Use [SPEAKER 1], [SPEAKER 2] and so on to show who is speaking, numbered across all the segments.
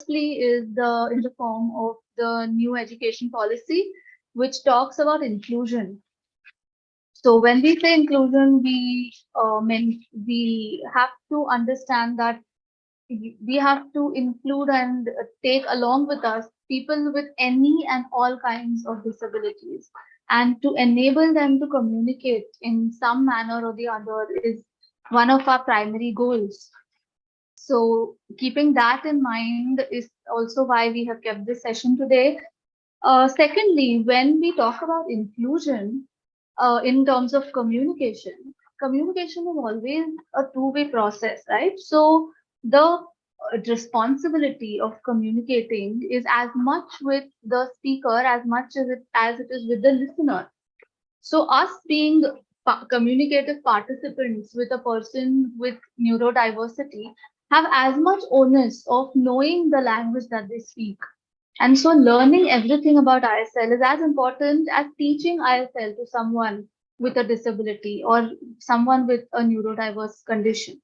[SPEAKER 1] Firstly is in the form of the new education policy, which talks about inclusion. So when we say inclusion, we have to understand that we have to include and take along with us people with any and all kinds of disabilities, and to enable them to communicate in some manner or the other is one of our primary goals. So keeping that in mind is also why we have kept this session today. Secondly, when we talk about inclusion in terms of communication, communication is always a two-way process, right? So the responsibility of communicating is as much with the speaker as much as it is with the listener. So us being communicative participants with a person with neurodiversity have as much onus of knowing the language that they speak. And so learning everything about ISL is as important as teaching ISL to someone with a disability or someone with a neurodiverse condition.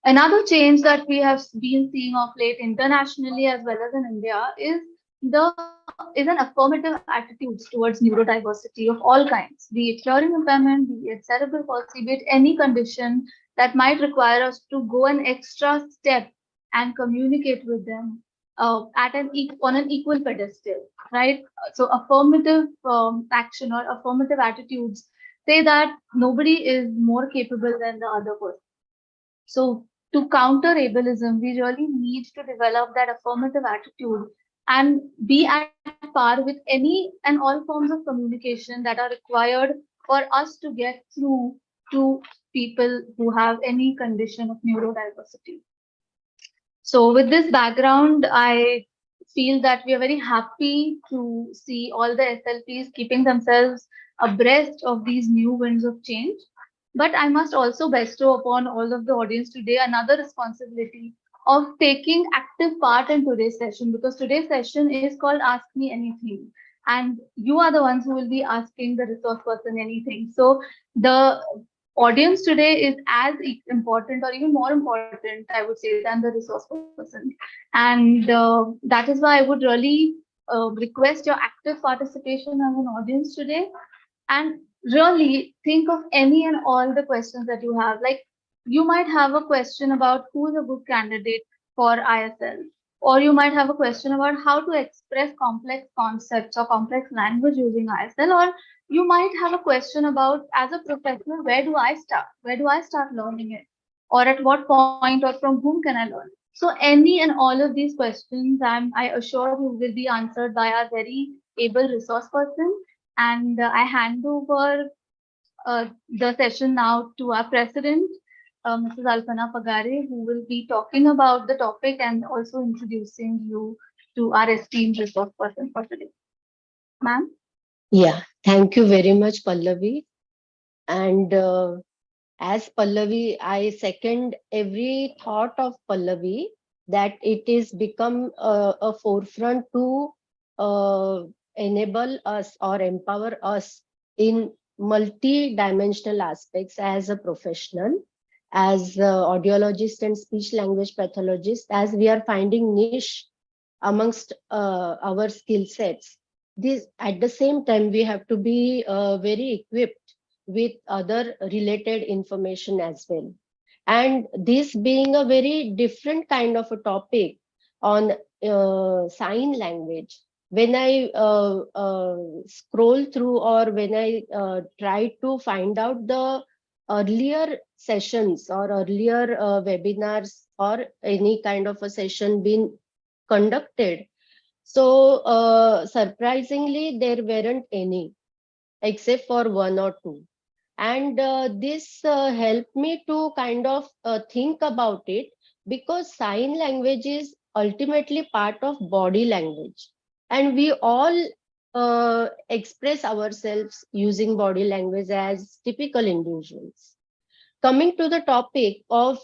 [SPEAKER 1] Another change that we have been seeing of late internationally as well as in India is an affirmative attitude towards neurodiversity of all kinds, be it hearing impairment, be it cerebral palsy, be it any condition that might require us to go an extra step and communicate with them on an equal pedestal, right? So affirmative action or affirmative attitudes say that nobody is more capable than the other person. So to counter ableism, we really need to develop that affirmative attitude and be at par with any and all forms of communication that are required for us to get through to people who have any condition of neurodiversity. So with this background, I feel that we are very happy to see all the SLPs keeping themselves abreast of these new winds of change. But I must also bestow upon all of the audience today another responsibility of taking active part in today's session, because today's session is called Ask Me Anything. And you are the ones who will be asking the resource person anything. So the audience today is as important or even more important, I would say, than the resource person. And that is why I would really request your active participation as an audience today, and really think of any and all the questions that you have. Like, you might have a question about who is a good candidate for ISL, or you might have a question about how to express complex concepts or complex language using ISL, or you might have a question about, as a professional, where do I start? Where do I start learning it? Or at what point or from whom can I learn? So any and all of these questions, I assure you, will be answered by our very able resource person. And I hand over the session now to our president, Mrs. Alpana Pagare, who will be talking about the topic and also introducing you to our esteemed resource person for today. Ma'am?
[SPEAKER 2] Yeah, thank you very much, Pallavi. And as Pallavi, I second every thought of Pallavi that it is become a forefront to enable us or empower us in multi-dimensional aspects as a professional, as audiologist and speech language pathologist, as we are finding niche amongst our skill sets. This, at the same time, we have to be very equipped with other related information as well. And this being a very different kind of a topic on sign language, when I scroll through or when I try to find out the earlier sessions or earlier webinars or any kind of a session being conducted, so surprisingly, there weren't any, except for one or two. And this helped me to kind of think about it, because sign language is ultimately part of body language. And we all express ourselves using body language as typical individuals. Coming to the topic of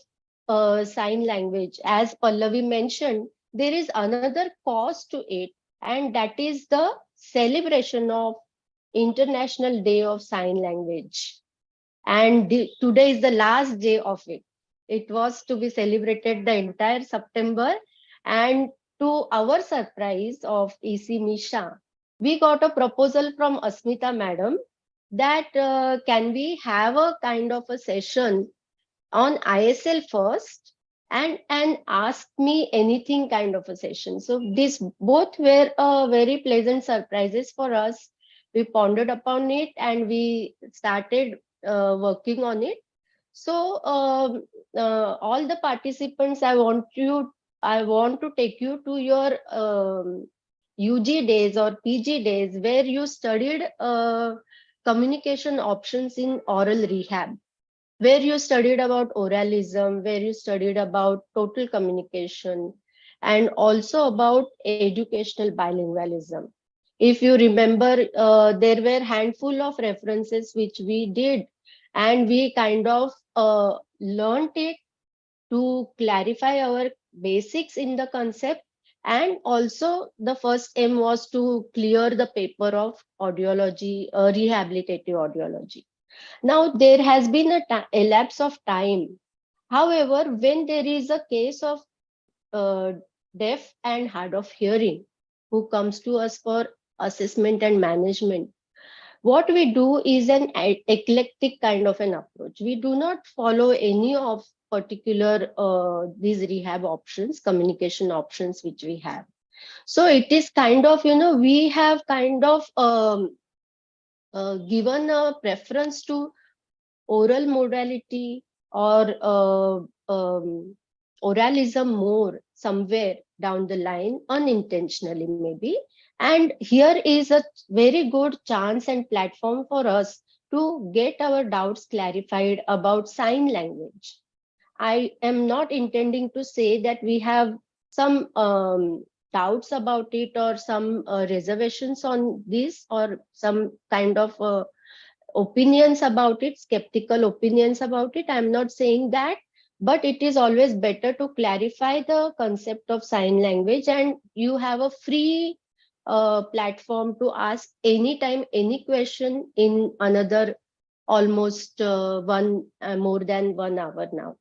[SPEAKER 2] sign language, as Pallavi mentioned, there is another cause to it, and that is the celebration of International Day of Sign Language. And today is the last day of it. It was to be celebrated the entire September, And to our surprise of EC MISHA, we got a proposal from Asmita madam that can we have a kind of a session on ISL first and ask me anything kind of a session. So these both were very pleasant surprises for us. We pondered upon it and we started working on it. So all the participants, I want to take you to your UG days or PG days where you studied communication options in oral rehab, where you studied about oralism, where you studied about total communication, and also about educational bilingualism. If you remember, there were handful of references which we did, and we kind of learned it to clarify our basics in the concept. And also, the first aim was to clear the paper of audiology, rehabilitative audiology. Now, there has been a lapse of time. However, when there is a case of uh, deaf and hard of hearing who comes to us for assessment and management, what we do is an eclectic kind of an approach. We do not follow any of particular these rehab options, communication options which we have. So it is kind of, we have kind of given a preference to oral modality or oralism more somewhere down the line, unintentionally maybe. And here is a very good chance and platform for us to get our doubts clarified about sign language. I am not intending to say that we have some doubts about it or some reservations on this or some kind of opinions about it, skeptical opinions about it. I'm not saying that, but it is always better to clarify the concept of sign language, and you have a free platform to ask anytime any question in another almost more than 1 hour now.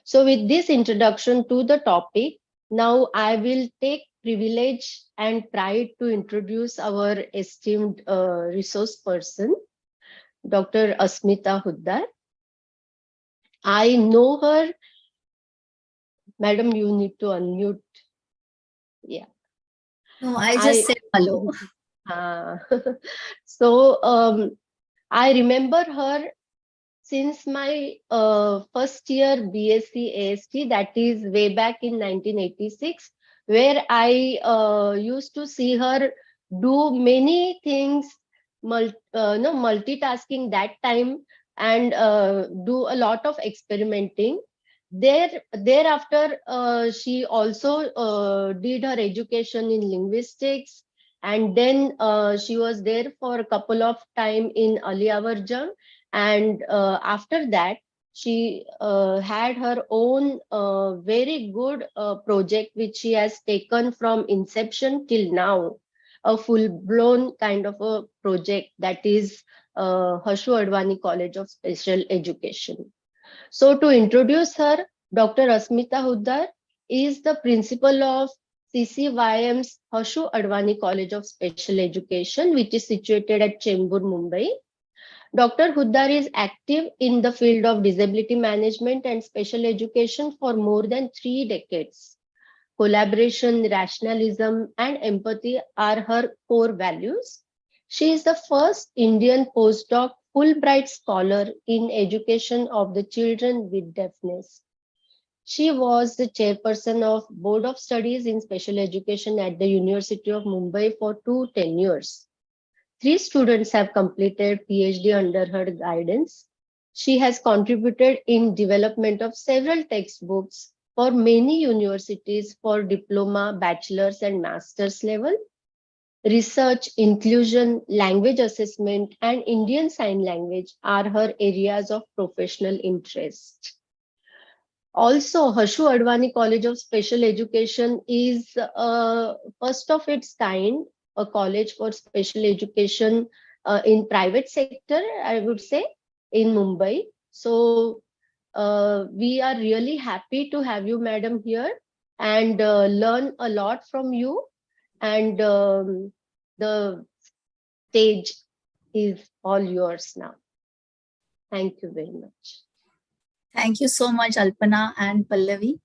[SPEAKER 2] So with this introduction to the topic, now I will take privilege and pride to introduce our esteemed resource person, Dr. Asmita Huddar. I know her. Madam, you need to unmute. Yeah.
[SPEAKER 3] No, I
[SPEAKER 2] I
[SPEAKER 3] just said hello.
[SPEAKER 2] uh, so I remember her since my first year BSc AST, that is way back in 1986, where I used to see her do many things, no, multitasking that time, and do a lot of experimenting. Thereafter, she also did her education in linguistics, and then she was there for a couple of time in Aliyawarjang, and after that she had her own very good project which she has taken from inception till now, a full blown kind of a project, that is Hashu Advani College of Special Education. So to introduce her, Dr. Asmita Huddar is the principal of CCYM's Hashu Advani College of Special Education, which is situated at Chembur, Mumbai. Dr. Huddar is active in the field of disability management and special education for more than 3 decades. Collaboration, rationalism, and empathy are her core values. She is the first Indian postdoc Fulbright scholar in education of the children with deafness. She was the chairperson of Board of Studies in Special Education at the University of Mumbai for 2 tenures. 3 students have completed PhD under her guidance. She has contributed in development of several textbooks for many universities for diploma, bachelor's and master's level. Research, inclusion, language assessment, and Indian Sign Language are her areas of professional interest. Also, Hashu Advani College of Special Education is first of its kind, a college for special education in private sector, I would say, in Mumbai. So we are really happy to have you, madam, here. and learn a lot from you. And the stage is all yours now. Thank you very much.
[SPEAKER 3] Thank you so much, Alpana and Pallavi.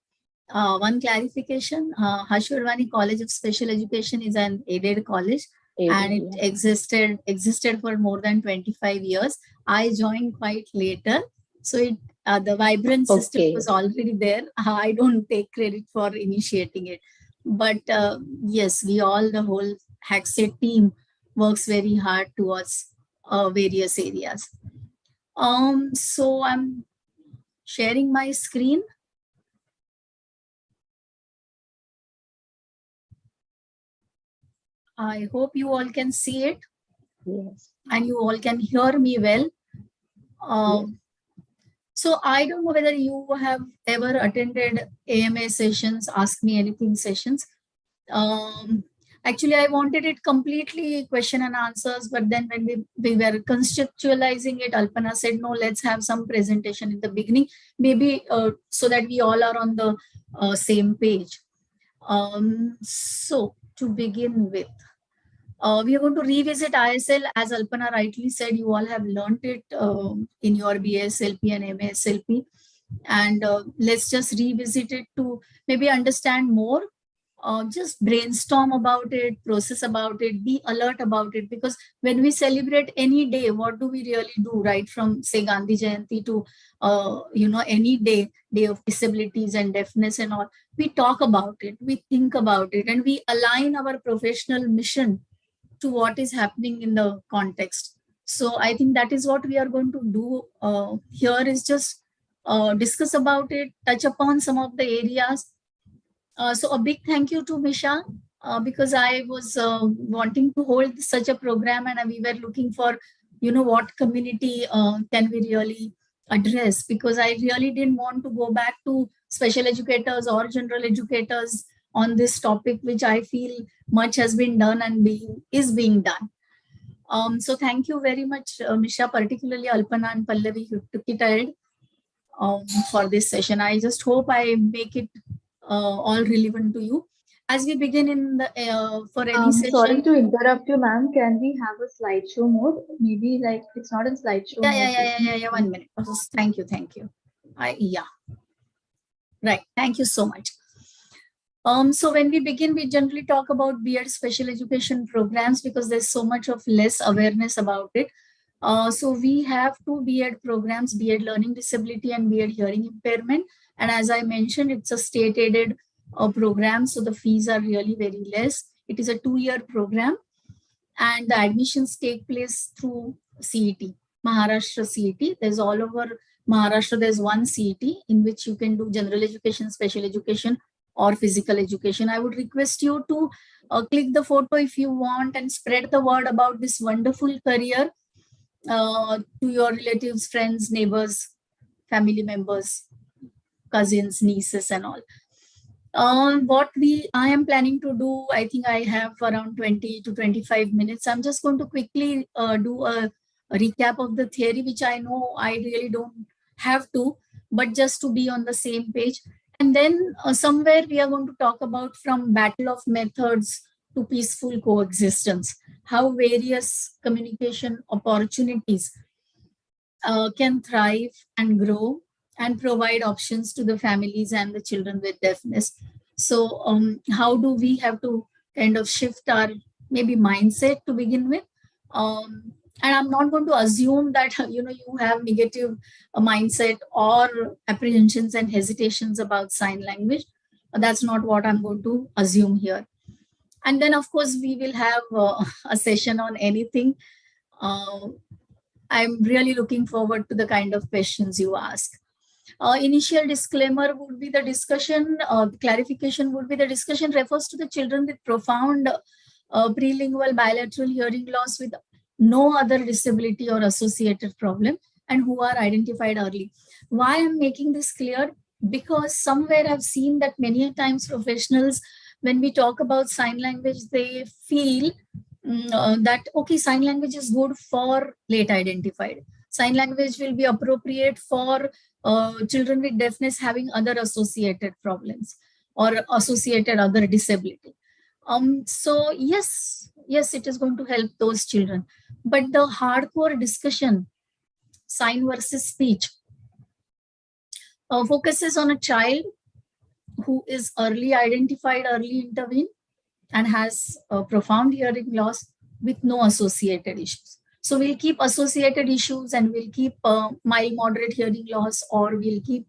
[SPEAKER 3] One clarification, Hashwardhani College of Special Education is an aided college, and it existed for more than 25 years. I joined quite later, so the vibrant system was already there. I don't take credit for initiating it, but yes, the whole Hackset team works very hard towards various areas. So I'm sharing my screen. I hope you all can see it.
[SPEAKER 2] Yes.
[SPEAKER 3] And you all can hear me well.
[SPEAKER 2] Yes.
[SPEAKER 3] So I don't know whether you have ever attended AMA sessions, Ask Me Anything sessions. Actually, I wanted it completely question and answers, but then when we were conceptualizing it, Alpana said, no, let's have some presentation in the beginning, maybe so that we all are on the same page. So to begin with, we are going to revisit ISL. As Alpana rightly said, you all have learned it in your BSLP and MASLP. And let's just revisit it to maybe understand more. Just brainstorm about it, process about it, be alert about it. Because when we celebrate any day, what do we really do? Right from, say, Gandhi Jayanti to, any day of disabilities and deafness and all. We talk about it, we think about it, and we align our professional mission to what is happening in the context. So I think that is what we are going to do here, is just discuss about it, touch upon some of the areas. So a big thank you to MISHA, because I was wanting to hold such a program, and we were looking for, what community can we really address, because I really didn't want to go back to special educators or general educators on this topic, which I feel much has been done and is being done. So thank you very much, MISHA, particularly Alpana and Pallavi, who took it ahead for this session. I just hope I make it all relevant to you. As we begin in the for any session.
[SPEAKER 1] Sorry to interrupt you, ma'am. Can we have a slideshow mode? Maybe like it's not in slideshow mode.
[SPEAKER 3] Yeah. 1 minute. Thank you. Right. Thank you so much. So when we begin, we generally talk about B.Ed special education programs because there's so much of less awareness about it. So we have two B.Ed programs, B.Ed Learning Disability and B.Ed Hearing Impairment. And as I mentioned, it's a state-aided program, so the fees are really very less. It is a 2-year program, and the admissions take place through CET, Maharashtra CET. There's all over Maharashtra, there's one CET in which you can do general education, special education, or physical education. I would request you to click the photo if you want and spread the word about this wonderful career to your relatives, friends, neighbors, family members, cousins, nieces, and all. What I am planning to do, I think I have around 20 to 25 minutes. I'm just going to quickly do a recap of the theory, which I know I really don't have to, but just to be on the same page. And then somewhere we are going to talk about from battle of methods to peaceful coexistence, how various communication opportunities can thrive and grow and provide options to the families and the children with deafness. So how do we have to kind of shift our maybe mindset to begin with? And I'm not going to assume that you have negative mindset or apprehensions and hesitations about sign language. That's not what I'm going to assume here. And then, of course, we will have a session on anything. I'm really looking forward to the kind of questions you ask. Initial disclaimer would be the discussion, clarification would be the discussion refers to the children with profound prelingual bilateral hearing loss with no other disability or associated problem and who are identified early. Why I'm making this clear? Because somewhere I've seen that many times professionals, when we talk about sign language, they feel that, okay, sign language is good for late identified. Sign language will be appropriate for children with deafness having other associated problems. or associated other disability. So yes, it is going to help those children. But the hardcore discussion, sign versus speech, focuses on a child who is early identified, early intervened, and has a profound hearing loss with no associated issues. So we'll keep associated issues, and we'll keep mild moderate hearing loss, or we'll keep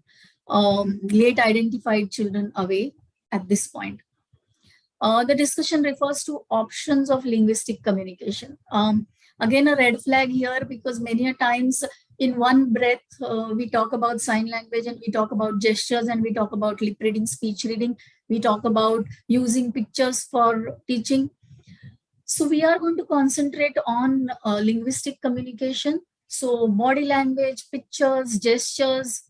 [SPEAKER 3] late identified children away at this point. The discussion refers to options of linguistic communication. Again, a red flag here, because many a times in one breath, we talk about sign language, and we talk about gestures, and we talk about lip reading, speech reading, we talk about using pictures for teaching. So we are going to concentrate on linguistic communication. So body language, pictures, gestures,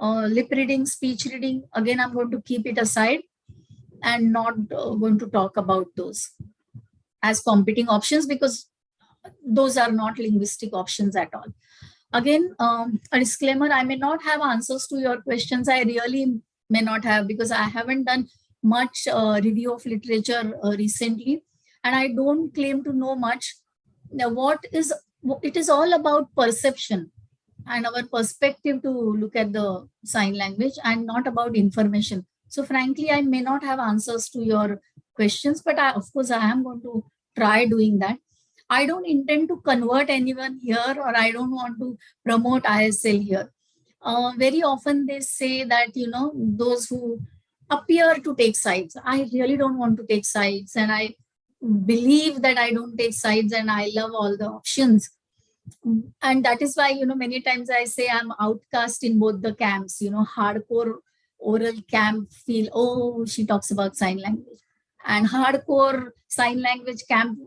[SPEAKER 3] lip reading, speech reading, again, I'm going to keep it aside and not going to talk about those as competing options, because those are not linguistic options at all. Again, a disclaimer, I may not have answers to your questions. I really may not have, because I haven't done much review of literature recently, and I don't claim to know much. Now, it is all about perception and our perspective to look at the sign language, and not about information. So frankly, I may not have answers to your questions, but of course, I am going to try doing that. I don't intend to convert anyone here, or I don't want to promote ISL here. Very often they say that, those who appear to take sides. I really don't want to take sides, and I believe that I don't take sides, and I love all the options. And that is why, many times I say I'm outcast in both the camps. Hardcore oral camp feel, oh, she talks about sign language, and hardcore sign language camp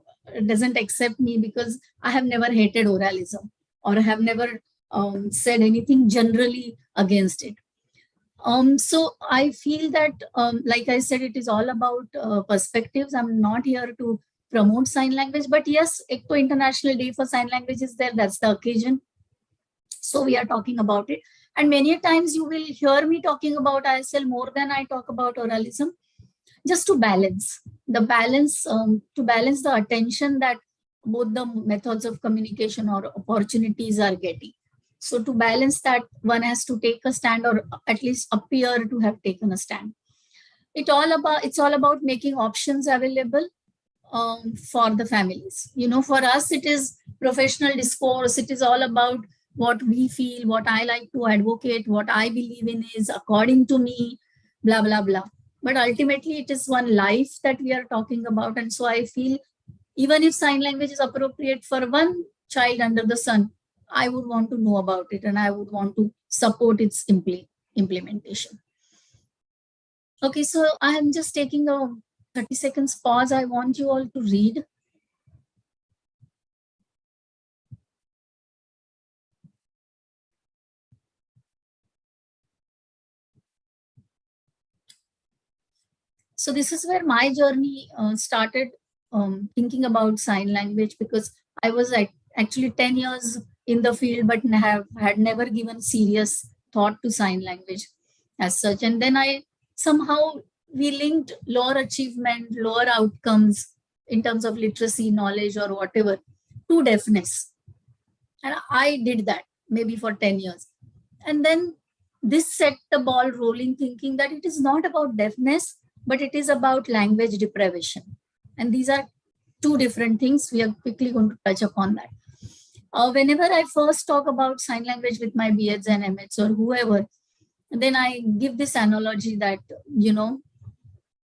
[SPEAKER 3] doesn't accept me because I have never hated oralism, or have never said anything generally against it. So I feel that, like I said, it is all about perspectives. I'm not here to promote sign language, but yes, ECTO International Day for Sign Language is there. That's the occasion. So we are talking about it. And many times you will hear me talking about ISL more than I talk about oralism, just to balance the attention that both the methods of communication or opportunities are getting. So to balance that, one has to take a stand, or at least appear to have taken a stand. It's all about making options available for the families. For us, it is professional discourse. It is all about what we feel, what I like to advocate, what I believe in is according to me, blah, blah, blah. But ultimately, it is one life that we are talking about. And so I feel, even if sign language is appropriate for one child under the sun, I would want to know about it, and I would want to support its implementation. Okay, so I am just taking a 30 seconds pause. I want you all to read. So this is where my journey started, thinking about sign language, because I was actually 10 years in the field, but had never given serious thought to sign language as such. And then we linked lower achievement, lower outcomes in terms of literacy, knowledge, or whatever, to deafness. And I did that maybe for 10 years. And then this set the ball rolling, thinking that it is not about deafness, but it is about language deprivation. And these are two different things. We are quickly going to touch upon that. Whenever I first talk about sign language with my BEds and MHs or whoever, then I give this analogy that,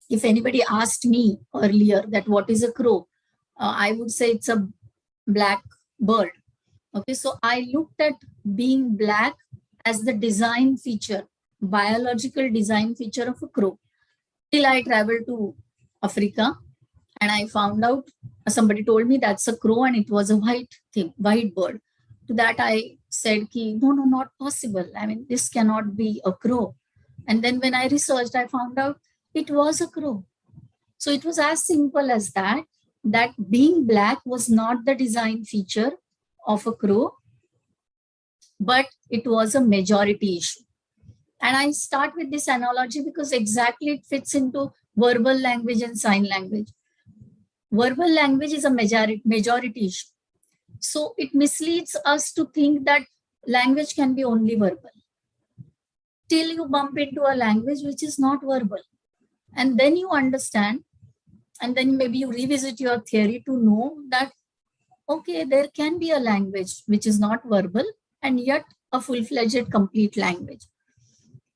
[SPEAKER 3] if anybody asked me earlier that what is a crow, I would say it's a black bird. Okay, so I looked at being black as the design feature, biological design feature of a crow. Till I traveled to Africa, and I found out, somebody told me that's a crow, and it was a white bird. To that I said, no, not possible. I mean, this cannot be a crow. And then when I researched, I found out it was a crow. So it was as simple as that being black was not the design feature of a crow, but it was a majority issue. And I start with this analogy because exactly it fits into verbal language and sign language. Verbal language is a majority issue. So it misleads us to think that language can be only verbal till you bump into a language which is not verbal. And then you understand, and then maybe you revisit your theory to know that, okay, there can be a language which is not verbal and yet a full-fledged complete language.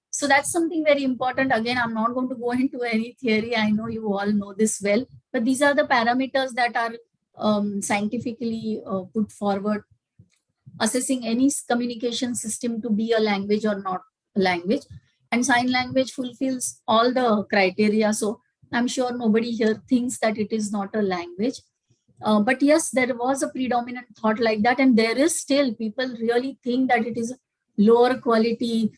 [SPEAKER 3] So that's something very important. Again, I'm not going to go into any theory. I know you all know this well, but these are the parameters that are scientifically put forward, assessing any communication system to be a language or not a language. And sign language fulfills all the criteria. So I'm sure nobody here thinks that it is not a language. But yes, there was a predominant thought like that. And there is still, people really think that it is lower quality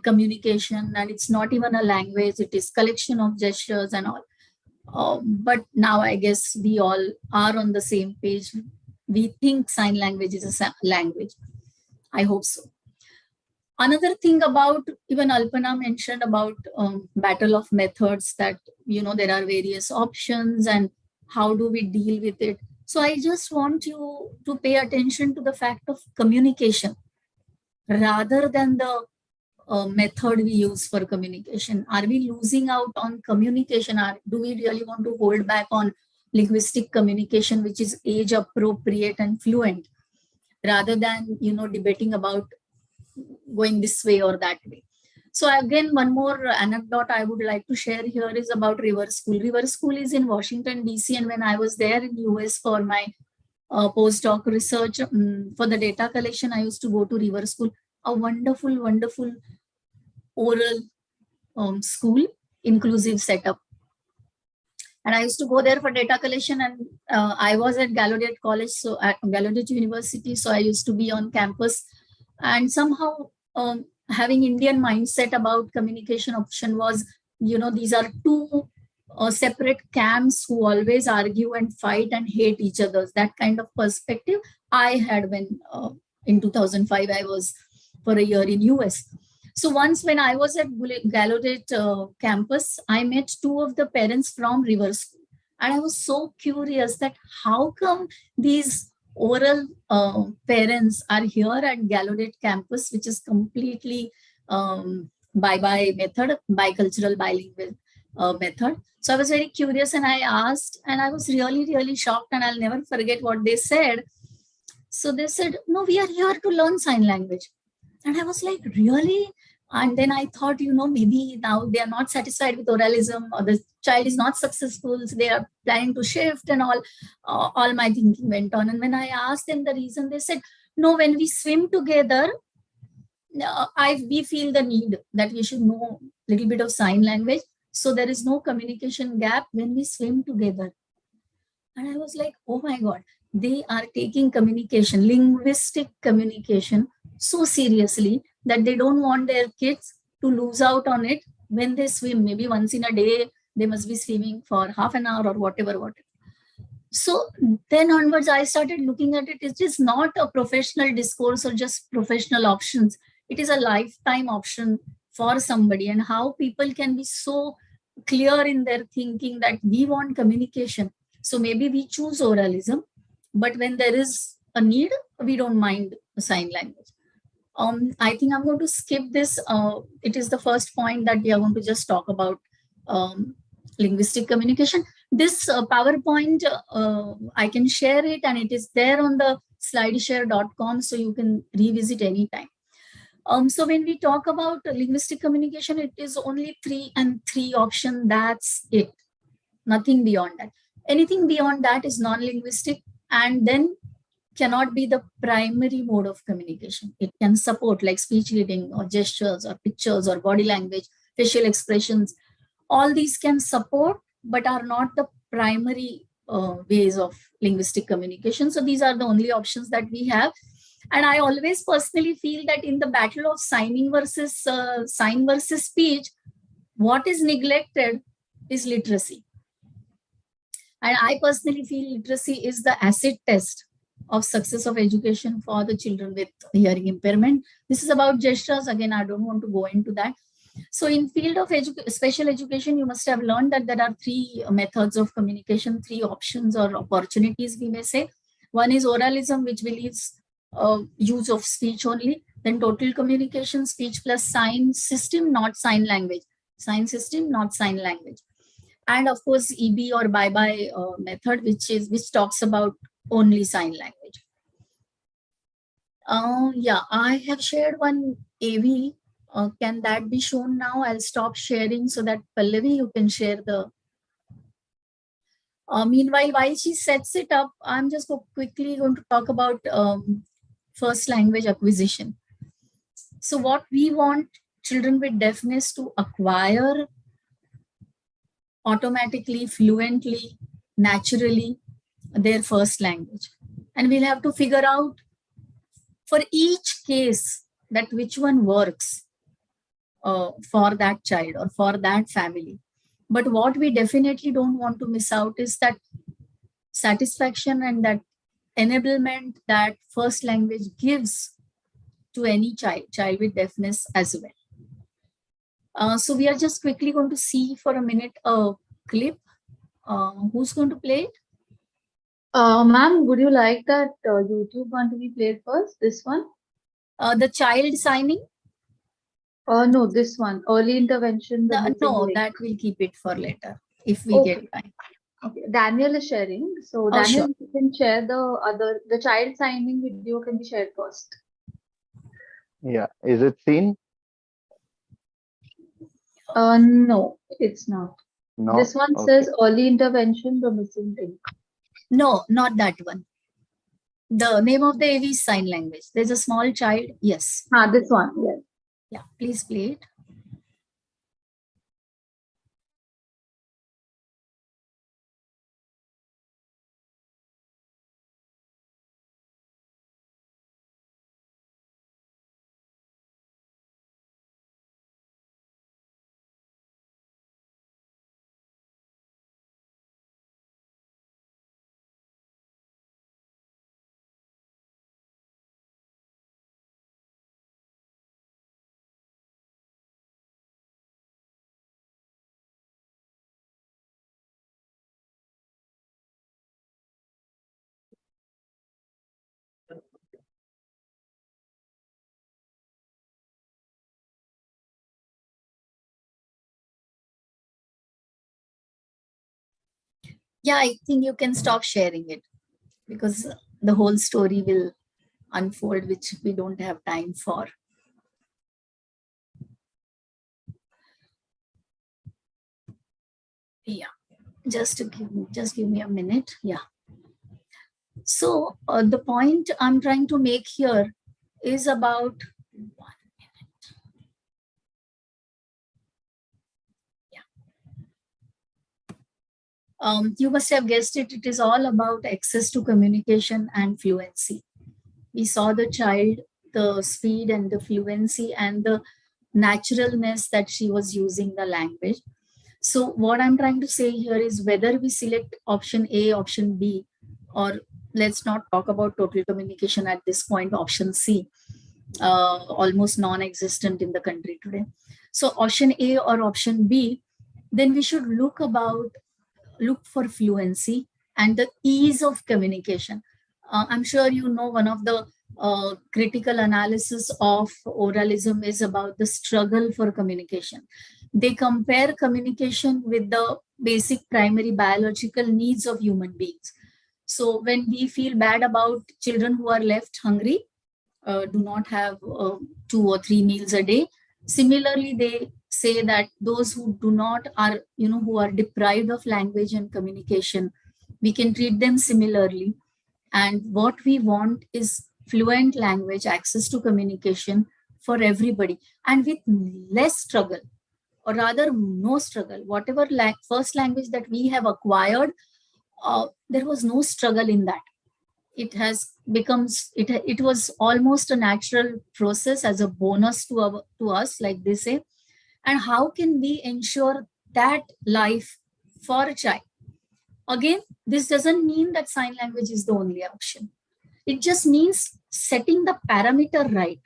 [SPEAKER 3] communication and it's not even a language, it is collection of gestures and all. But now I guess we all are on the same page. We think sign language is a language. I hope so. Another thing about, even Alpana mentioned about battle of methods, that, you know, there are various options and how do we deal with it. So I just want you to pay attention to the fact of communication rather than the method we use for communication. Are we losing out on communication? Do we really want to hold back on linguistic communication, which is age appropriate and fluent, rather than, you know, debating about going this way or that way? So again, one more anecdote I would like to share here is about River School. River School is in Washington, DC. And when I was there in US for my postdoc research for the data collection, I used to go to River School, a wonderful, wonderful oral school, inclusive setup. And I used to go there for data collection, and I was at Gallaudet College, so at Gallaudet University, so I used to be on campus. And somehow having Indian mindset about communication option was, you know, these are two separate camps who always argue and fight and hate each other. That kind of perspective I had when in 2005 I was for a year in US. So once when I was at Gallaudet campus, I met two of the parents from River School. And I was so curious that how come these oral parents are here at Gallaudet campus, which is completely bi method, bicultural, bilingual method. So I was very curious and I asked, and I was really, really shocked, and I'll never forget what they said. So they said, no, we are here to learn sign language. And I was like, really? And then I thought, you know, maybe now they are not satisfied with oralism, or the child is not successful, so they are planning to shift, and all my thinking went on. And when I asked them the reason, they said, no, when we swim together, we feel the need that we should know a little bit of sign language. So there is no communication gap when we swim together. And I was like, oh my God, they are taking communication, linguistic communication, so seriously that they don't want their kids to lose out on it when they swim. Maybe once in a day, they must be swimming for half an hour or whatever. So then onwards, I started looking at it. It is not a professional discourse or just professional options. It is a lifetime option for somebody, and how people can be so clear in their thinking that we want communication. So maybe we choose oralism, but when there is a need, we don't mind sign language. I think I'm going to skip this. It is the first point that we are going to just talk about linguistic communication. This PowerPoint, I can share it, and it is there on the slideshare.com, so you can revisit anytime. So when we talk about linguistic communication, it is only 3 and 3 option. That's it. Nothing beyond that. Anything beyond that is non-linguistic, and then cannot be the primary mode of communication. It can support like speech reading or gestures or pictures or body language, facial expressions. All these can support, but are not the primary ways of linguistic communication. So these are the only options that we have. And I always personally feel that in the battle of sign versus speech, what is neglected is literacy. And I personally feel literacy is the acid test of success of education for the children with hearing impairment. This is about gestures. Again, I don't want to go into that. So in field of special education, you must have learned that there are three methods of communication, three options or opportunities, we may say. One is oralism, which believes use of speech only. Then total communication, speech plus sign system, not sign language. Sign system, not sign language. And of course, EB or bye-bye method, which talks about only sign language. Yeah, I have shared one AV. Can that be shown now? I'll stop sharing so that Pallavi, you can share the. Meanwhile, while she sets it up, I'm just quickly going to talk about first language acquisition. So what we want children with deafness to acquire automatically, fluently, naturally, their first language. And we'll have to figure out for each case that which one works for that child or for that family. But what we definitely don't want to miss out is that satisfaction and that enablement that first language gives to any child with deafness as well. So we are just quickly going to see for a minute a clip. Who's going to play it?
[SPEAKER 1] Ma'am, would you like that YouTube one to be played first? This one?
[SPEAKER 3] The child signing?
[SPEAKER 1] No, this one. Early intervention. The missing
[SPEAKER 3] No,
[SPEAKER 1] link.
[SPEAKER 3] that we'll keep it for later if we
[SPEAKER 1] Okay.
[SPEAKER 3] get time.
[SPEAKER 1] Okay. Daniel is sharing. So
[SPEAKER 3] Oh,
[SPEAKER 1] Daniel,
[SPEAKER 3] sure.
[SPEAKER 1] you can share the child signing video can be shared first.
[SPEAKER 4] Yeah, is it seen?
[SPEAKER 1] No, it's not.
[SPEAKER 4] No.
[SPEAKER 1] This one
[SPEAKER 4] Okay.
[SPEAKER 1] says early intervention, the missing link.
[SPEAKER 3] No, not that one. The name of the AV is sign language. There's a small child. Yes.
[SPEAKER 1] This one. Yes.
[SPEAKER 3] Yeah, please play it. Yeah, I think you can stop sharing it because the whole story will unfold, which we don't have time for. Yeah, just give me a minute. Yeah. So the point I'm trying to make here is about 1 minute. Yeah. You must have guessed it. It is all about access to communication and fluency. We saw the child, the speed and the fluency and the naturalness that she was using the language. So what I'm trying to say here is whether we select option A, option B, or let's not talk about total communication at this point, option C, almost non-existent in the country today. So option A or option B, then we should look for fluency and the ease of communication. I'm sure you know one of the critical analysis of oralism is about the struggle for communication. They compare communication with the basic primary biological needs of human beings. So when we feel bad about children who are left hungry, do not have 2 or 3 meals a day, similarly they say that those who do not are who are deprived of language and communication, we can treat them similarly. And what we want is fluent language, access to communication for everybody, and with less struggle, or rather no struggle. Whatever first language that we have acquired, there was no struggle in that. It has becomes it was almost a natural process as a bonus to us, like they say. And how can we ensure that life for a child? Again, this doesn't mean that sign language is the only option. It just means setting the parameter right,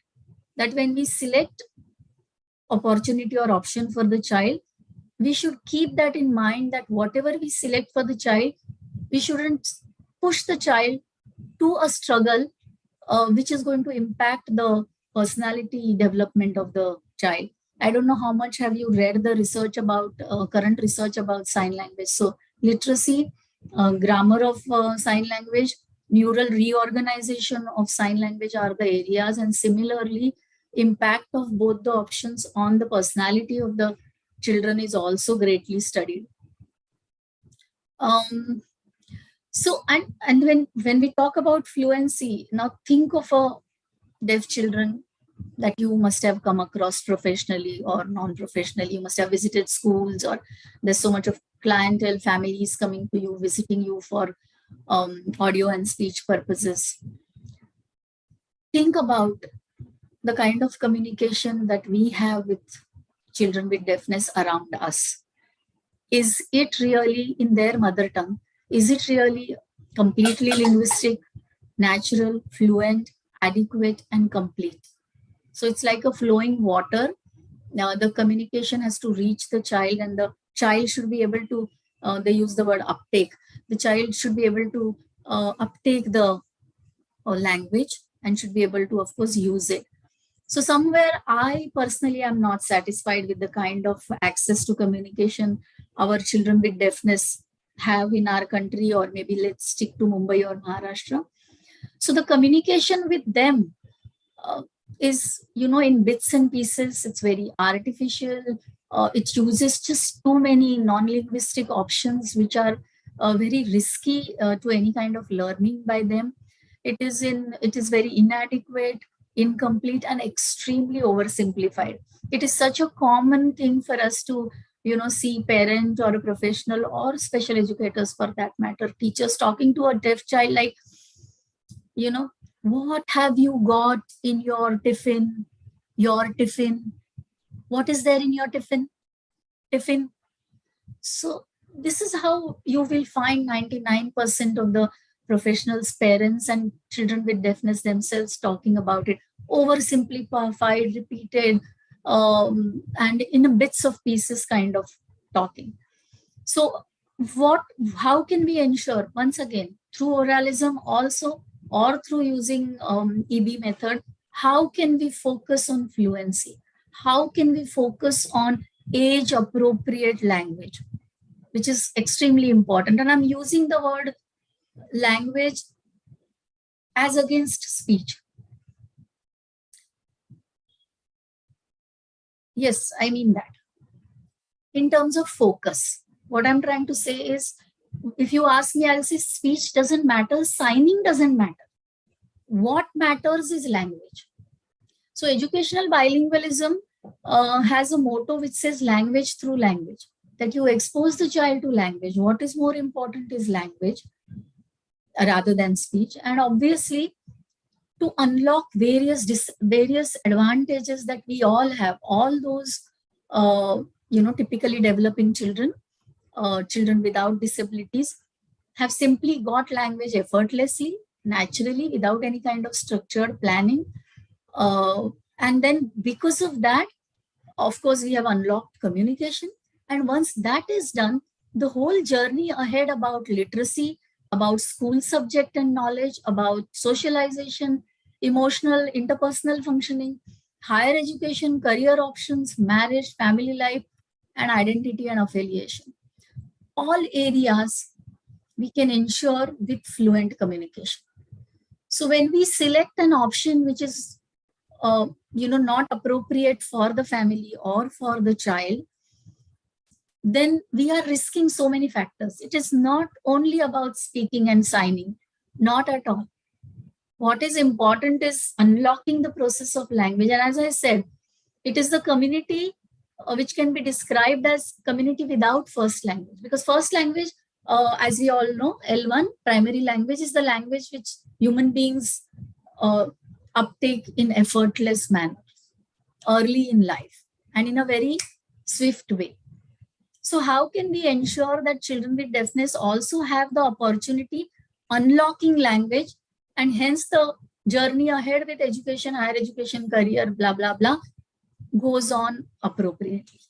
[SPEAKER 3] that when we select opportunity or option for the child, we should keep that in mind, that whatever we select for the child, we shouldn't push the child to a struggle which is going to impact the personality development of the child. I don't know how much have you read the research about current research about sign language. So literacy, grammar of sign language, neural reorganization of sign language are the areas, and similarly impact of both the options on the personality of the children is also greatly studied. So and when we talk about fluency, now think of a deaf children that you must have come across professionally or non-professionally. You must have visited schools, or there's so much of clientele, families coming to you, visiting you for audio and speech purposes. Think about the kind of communication that we have with children with deafness around us. Is it really in their mother tongue? Is it really completely linguistic, natural, fluent, adequate, and complete? So it's like a flowing water. Now the communication has to reach the child, and the child should be able to, they use the word uptake. The child should be able to uptake the language and should be able to, of course, use it. So somewhere I personally am not satisfied with the kind of access to communication our children with deafness have in our country, or maybe let's stick to Mumbai or Maharashtra. So the communication with them is, in bits and pieces. It's very artificial. It uses just too many non-linguistic options, which are very risky to any kind of learning by them. It is very inadequate, incomplete, and extremely oversimplified. It is such a common thing for us to see parent or a professional or special educators, for that matter, teachers, talking to a deaf child like, what have you got in your tiffin? Your tiffin. What is there in your tiffin? Tiffin. So this is how you will find 99% of the professionals, parents, and children with deafness themselves talking about it. Oversimplified, repeated, and in a bits of pieces kind of talking. So how can we ensure, once again, through oralism also, or through using EB method, how can we focus on fluency? How can we focus on age appropriate language, which is extremely important? And I'm using the word language as against speech. Yes, I mean that. In terms of focus, what I'm trying to say is, if you ask me, I'll say speech doesn't matter, signing doesn't matter. What matters is language. So educational bilingualism has a motto which says language through language, that you expose the child to language. What is more important is language rather than speech. And obviously, to unlock various advantages that we all have, all those typically developing children, children without disabilities, have simply got language effortlessly, naturally, without any kind of structured planning. And then because of that, of course, we have unlocked communication. And once that is done, the whole journey ahead about literacy, about school subject and knowledge, about socialization, emotional, interpersonal functioning, higher education, career options, marriage, family life, and identity and affiliation. All areas we can ensure with fluent communication. So when we select an option which is not appropriate for the family or for the child, then we are risking so many factors. It is not only about speaking and signing, not at all. What is important is unlocking the process of language. And as I said, it is the community which can be described as community without first language. Because first language, as we all know, L1, primary language, is the language which human beings uptake in effortless manner early in life and in a very swift way. So how can we ensure that children with deafness also have the opportunity unlocking language, and hence the journey ahead with education, higher education, career, blah, blah, blah, goes on appropriately.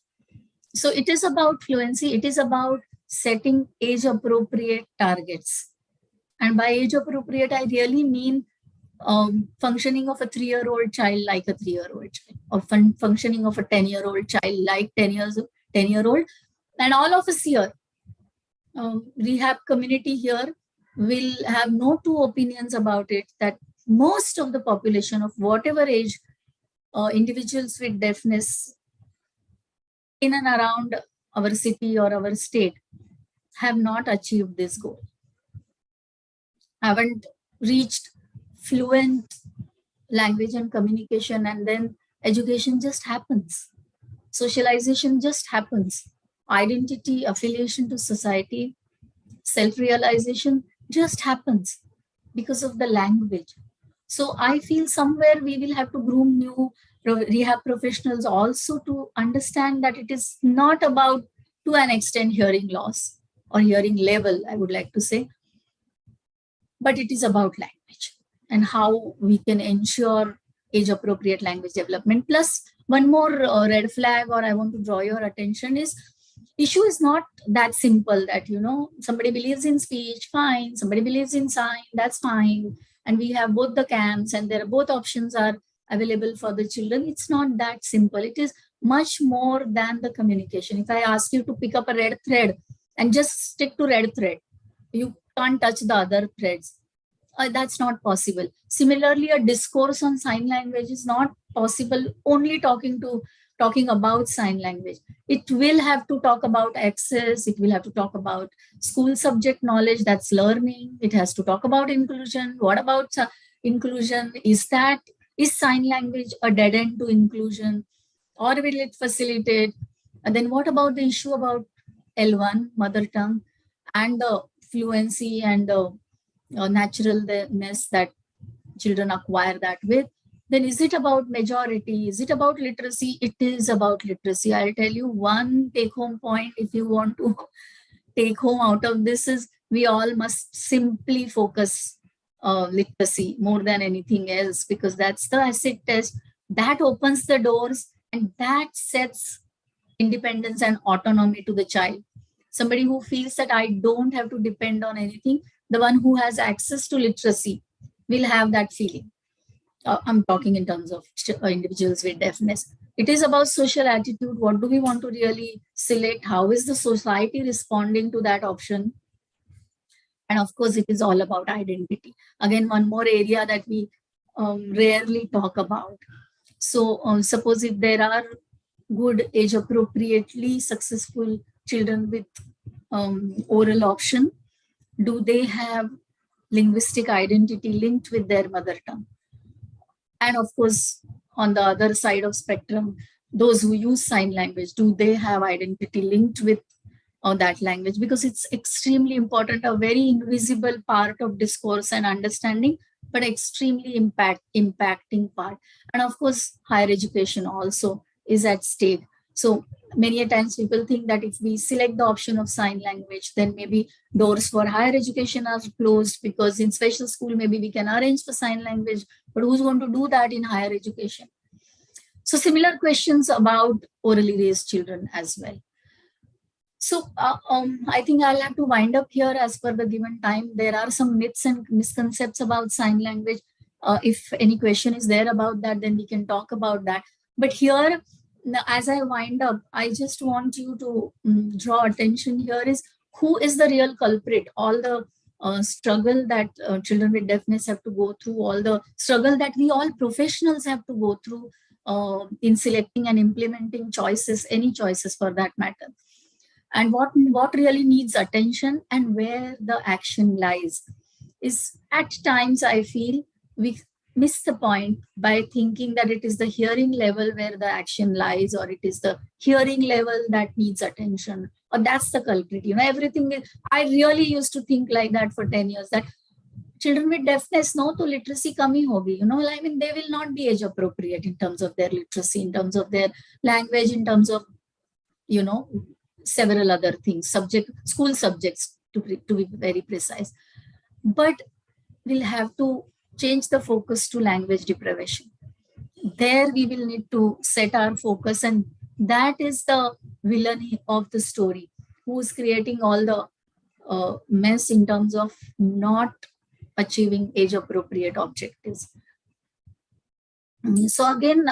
[SPEAKER 3] So it is about fluency. It is about setting age appropriate targets. And by age appropriate, I really mean functioning of a 3-year-old child like a 3-year-old child, or functioning of a 10-year-old child like 10-year-old. And all of us here, rehab community here, will have no two opinions about it, that most of the population of whatever age, individuals with deafness in and around our city or our state have not achieved this goal, haven't reached fluent language and communication, and then education just happens. Socialization just happens. Identity, affiliation to society, self-realization just happens because of the language. So I feel somewhere we will have to groom new rehab professionals also to understand that it is not about, to an extent, hearing loss or hearing level, I would like to say, but it is about language and how we can ensure age appropriate language development. Plus, one more red flag, or I want to draw your attention, is issue is not that simple that, you know, somebody believes in speech, fine, somebody believes in sign, that's fine, and we have both the camps and there are both options are available for the children. It's not that simple. It is much more than the communication. If I ask you to pick up a red thread and just stick to red thread, you can't touch the other threads. That's not possible. Similarly, a discourse on sign language is not possible only talking about sign language. It will have to talk about access. It will have to talk about school subject knowledge, that's learning. It has to talk about inclusion. What about inclusion? Is sign language a dead end to inclusion, or will it facilitate? And then what about the issue about L1, mother tongue, and the fluency and the naturalness that children acquire that with? Then is it about majority? Is it about literacy? It is about literacy. I'll tell you one take home point, if you want to take home out of this, is we all must simply focus literacy more than anything else, because that's the acid test that opens the doors and that sets independence and autonomy to the child. Somebody who feels that I don't have to depend on anything, the one who has access to literacy will have that feeling. I'm talking in terms of individuals with deafness. It is about social attitude. What do we want to really select? How is the society responding to that option? And of course, it is all about identity. Again, one more area that we rarely talk about. So suppose if there are good age appropriately successful children with oral option, do they have linguistic identity linked with their mother tongue? And of course, on the other side of spectrum, those who use sign language, do they have identity linked with that language? Because it's extremely important, a very invisible part of discourse and understanding, but extremely impacting part. And of course, higher education also is at stake. So many a times people think that if we select the option of sign language, then maybe doors for higher education are closed, because in special school, maybe we can arrange for sign language, but who's going to do that in higher education? So similar questions about orally raised children as well. So I think I'll have to wind up here as per the given time. There are some myths and misconceptions about sign language. If any question is there about that, then we can talk about that. But here, as I wind up, I just want you to draw attention here is who is the real culprit. All the struggle that children with deafness have to go through, all the struggle that we all professionals have to go through in selecting and implementing choices, any choices for that matter. And what really needs attention and where the action lies is, at times I feel we miss the point by thinking that it is the hearing level where the action lies, or it is the hearing level that needs attention, or that's the culprit. You know, everything is, I really used to think like that for 10 years, that children with deafness, no, to literacy kami hogi, you know, I mean, they will not be age appropriate in terms of their literacy, in terms of their language, in terms of, you know, several other things, school subjects to be very precise. But we'll have to change the focus to language deprivation. there we will need to set our focus, and that is the villainy of the story, who's creating all the mess in terms of not achieving age appropriate objectives. So again,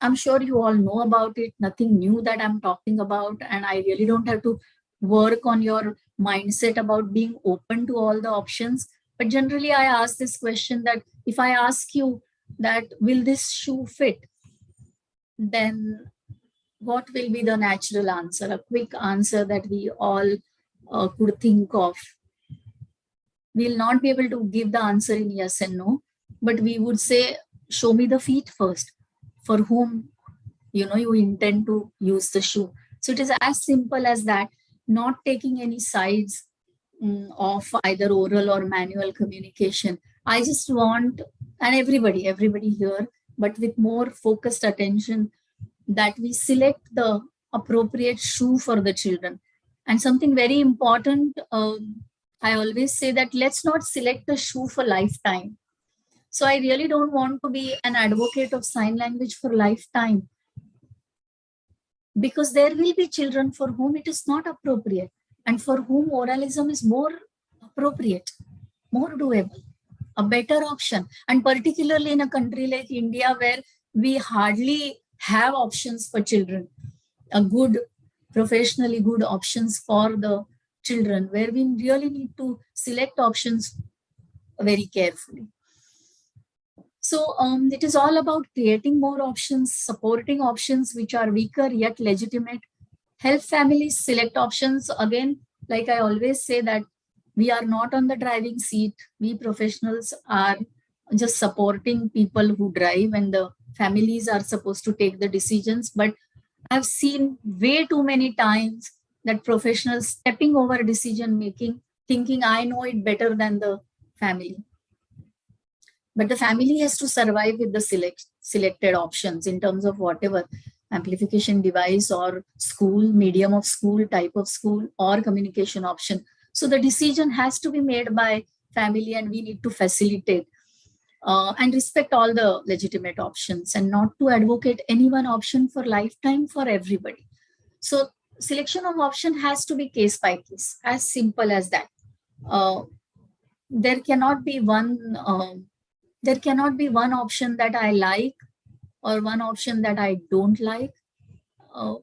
[SPEAKER 3] I'm sure you all know about it, nothing new that I'm talking about, and I really don't have to work on your mindset about being open to all the options. But generally, I ask this question that if I ask you that, will this shoe fit? Then what will be the natural answer, a quick answer that we all could think of? We'll not be able to give the answer in yes and no, but we would say, show me the feet first, for whom you intend to use the shoe. So it is as simple as that, not taking any sides of either oral or manual communication. I just want, and everybody here, but with more focused attention, that we select the appropriate shoe for the children. And something very important, I always say that let's not select a shoe for lifetime. So I really don't want to be an advocate of sign language for lifetime, because there will be children for whom it is not appropriate and for whom oralism is more appropriate, more doable, a better option. And particularly in a country like India, where we hardly have options for children, a good, professionally good options for the children, where we really need to select options very carefully. So it is all about creating more options, supporting options which are weaker yet legitimate, help families select options. Again, like I always say, that we are not on the driving seat. We professionals are just supporting people who drive, and the families are supposed to take the decisions. But I've seen way too many times that professionals stepping over decision making, thinking I know it better than the family. But the family has to survive with the selected options in terms of whatever amplification device or school, medium of school, type of school, or communication option. So the decision has to be made by family, and we need to facilitate and respect all the legitimate options, and not to advocate any one option for lifetime for everybody. So selection of option has to be case by case, as simple as that. Uh, there cannot be one. There cannot be one option that I like or one option that I don't like. Uh,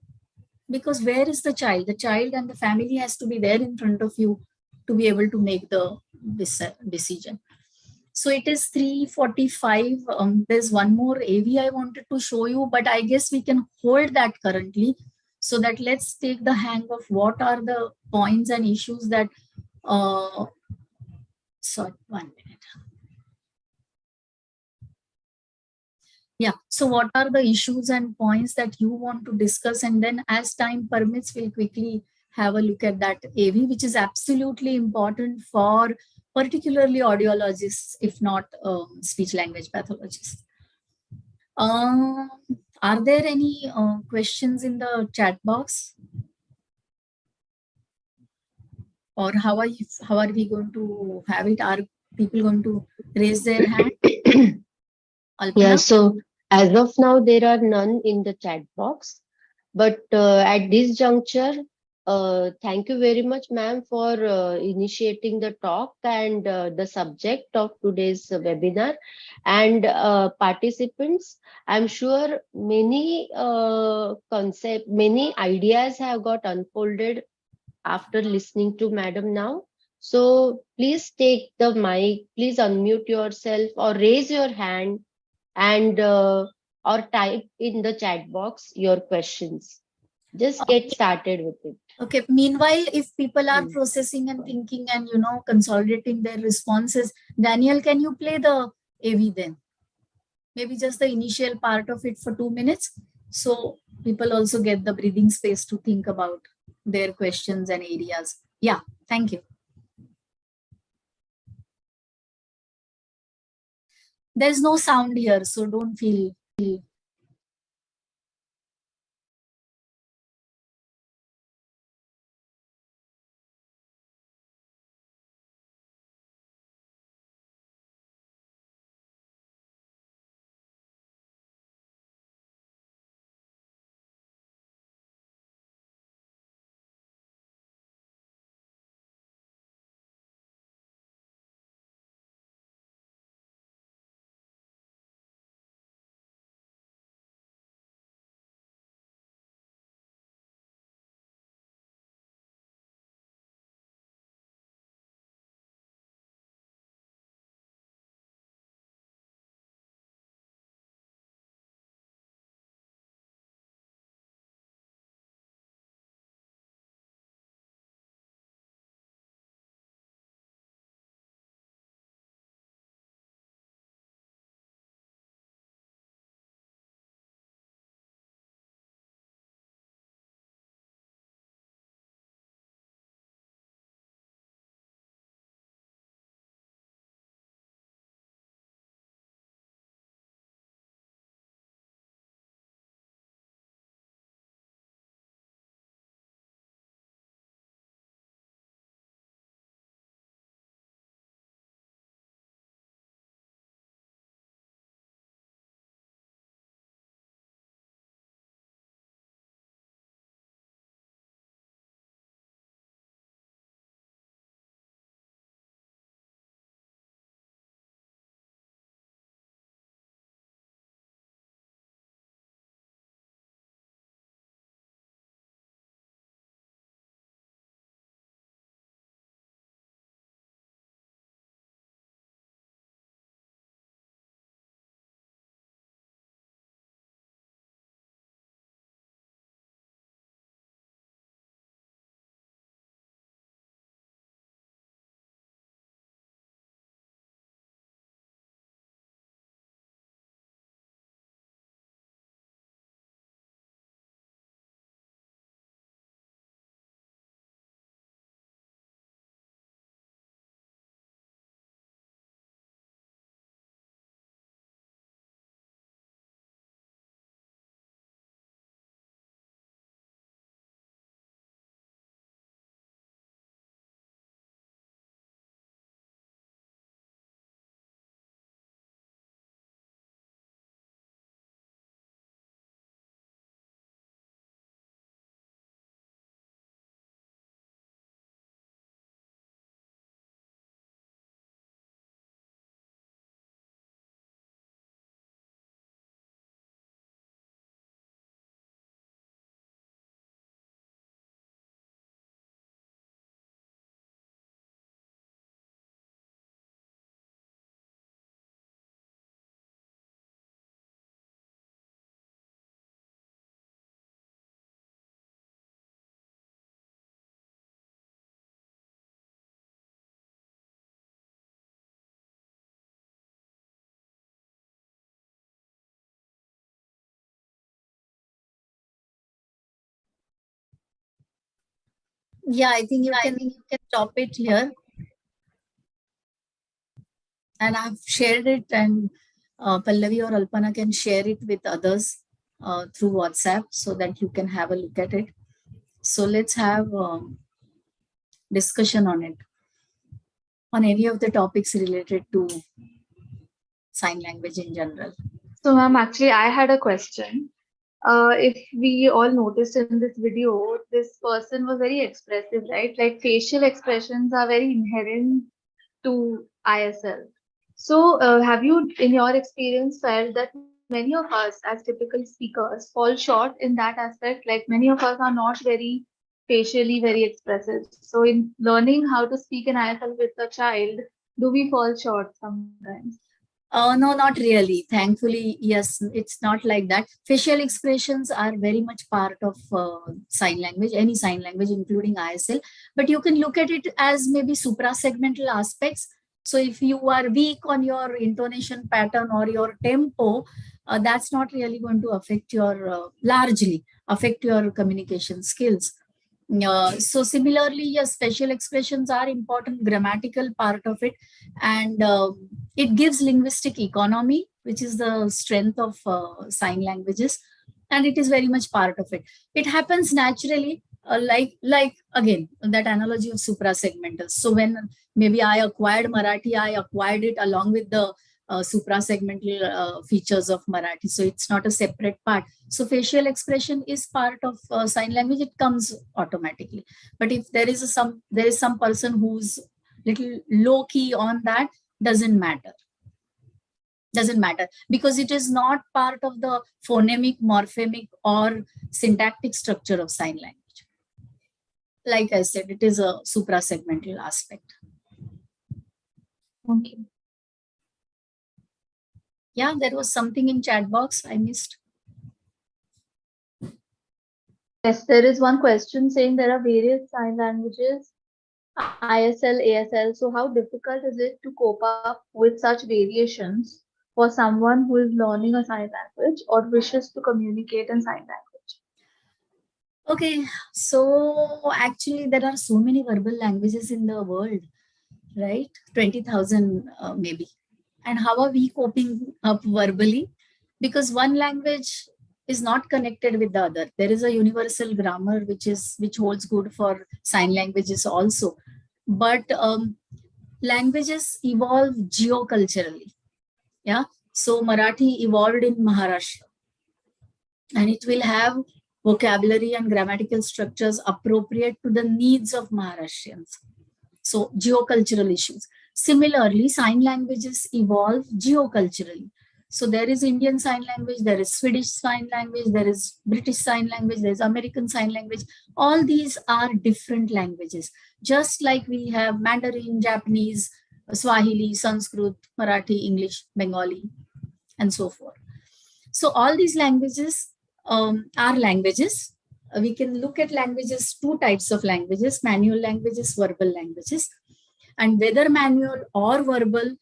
[SPEAKER 3] because where is the child? The child and the family has to be there in front of you to be able to make the decision. So it is 3:45. There's one more AV I wanted to show you, but I guess we can hold that currently. So that let's take the hang of what are the points and issues that, sorry, 1 minute. Yeah. So what are the issues and points that you want to discuss? And then as time permits, we'll quickly have a look at that AV, which is absolutely important for particularly audiologists, if not speech language pathologists. Uh, are there any questions in the chat box? Or how are we going to have it? Are people going to raise their hand?
[SPEAKER 2] Yeah,
[SPEAKER 3] Alpana?
[SPEAKER 2] so as of now, there are none in the chat box. But at this juncture, thank you very much, ma'am, for initiating the talk and the subject of today's webinar. And participants, I'm sure many many ideas have got unfolded after listening to madam now. So please take the mic, please unmute yourself or raise your hand, and or type in the chat box your questions. Just get started with it.
[SPEAKER 3] Okay. Meanwhile, if people are
[SPEAKER 2] Hmm.
[SPEAKER 3] processing and thinking and consolidating their responses, Daniel, can you play the AV then? Maybe just the initial part of it for 2 minutes, so people also get the breathing space to think about their questions and areas. Yeah. Thank you. There's no sound here, so don't feel Yeah, I think you can stop it here. And I've shared it, and Pallavi or Alpana can share it with others through WhatsApp so that you can have a look at it. So let's have discussion on it, on any of the topics related to sign language in general.
[SPEAKER 1] So, ma'am, actually, I had a question. If we all noticed in this video, this person was very expressive, right? Like facial expressions are very inherent to ISL. So, have you, in your experience, felt that many of us, as typical speakers, fall short in that aspect? Like many of us are not very facially very expressive. So, in learning how to speak in ISL with a child, do we fall short sometimes?
[SPEAKER 3] No, not really. Thankfully, yes, it's not like that. Facial expressions are very much part of sign language, any sign language, including ISL. But you can look at it as maybe suprasegmental aspects. So if you are weak on your intonation pattern or your tempo, that's not really going to affect your, largely affect your communication skills. So similarly, yes, special expressions are important grammatical part of it, and it gives linguistic economy, which is the strength of sign languages, and it is very much part of it. It happens naturally, like again that analogy of suprasegmental. So when maybe I acquired Marathi, I acquired it along with the suprasegmental features of Marathi. So it's not a separate part. So facial expression is part of sign language. It comes automatically. But if there is some person who's little low key on that, doesn't matter because it is not part of the phonemic, morphemic, or syntactic structure of sign language. Like I said, it is a suprasegmental aspect.
[SPEAKER 1] Okay.
[SPEAKER 3] Yeah, there was something in chat box I missed.
[SPEAKER 1] Yes, there is one question saying there are various sign languages, ISL, ASL. So how difficult is it to cope up with such variations for someone who is learning a sign language or wishes to communicate in sign language?
[SPEAKER 3] Okay, so actually there are so many verbal languages in the world, right? 20,000 maybe. And how are we coping up verbally? Because one language is not connected with the other. There is a universal grammar which holds good for sign languages also. But languages evolve geoculturally. Yeah. So Marathi evolved in Maharashtra, and it will have vocabulary and grammatical structures appropriate to the needs of Maharashtrians. So geocultural issues. Similarly, sign languages evolve geoculturally. So there is Indian Sign Language, there is Swedish Sign Language, there is British Sign Language, there is American Sign Language. All these are different languages. Just like we have Mandarin, Japanese, Swahili, Sanskrit, Marathi, English, Bengali, and so forth. So all these languages are languages. We can look at languages, two types of languages, manual languages, verbal languages. And whether manual or verbal,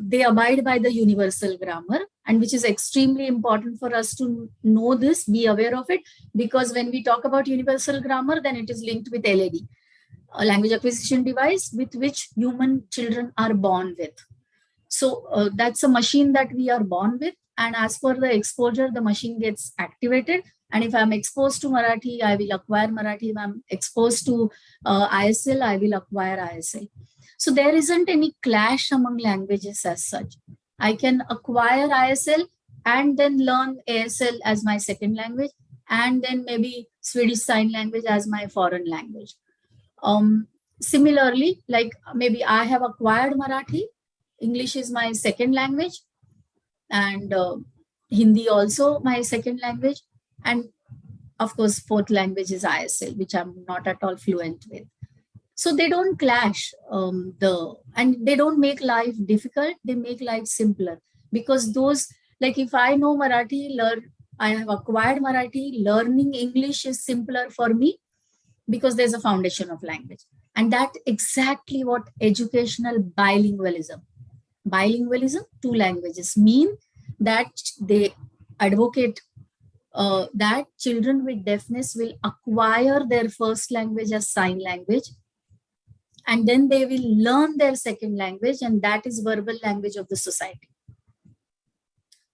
[SPEAKER 3] they abide by the universal grammar, and which is extremely important for us to know this, be aware of it, because when we talk about universal grammar, then it is linked with LAD, a language acquisition device with which human children are born with. So that's a machine that we are born with. And as per the exposure, the machine gets activated. And if I'm exposed to Marathi, I will acquire Marathi. If I'm exposed to ISL, I will acquire ISL. So there isn't any clash among languages as such. I can acquire ISL and then learn ASL as my second language, and then maybe Swedish Sign Language as my foreign language. Similarly, like maybe I have acquired Marathi, English is my second language, and Hindi also my second language, and of course fourth language is ISL, which I'm not at all fluent with. So they don't clash, and they don't make life difficult. They make life simpler, because those, like if I know Marathi, I have acquired Marathi, learning English is simpler for me because there's a foundation of language. And that exactly what educational bilingualism, two languages, mean, that they advocate that children with deafness will acquire their first language as sign language, and then they will learn their second language, and that is verbal language of the society.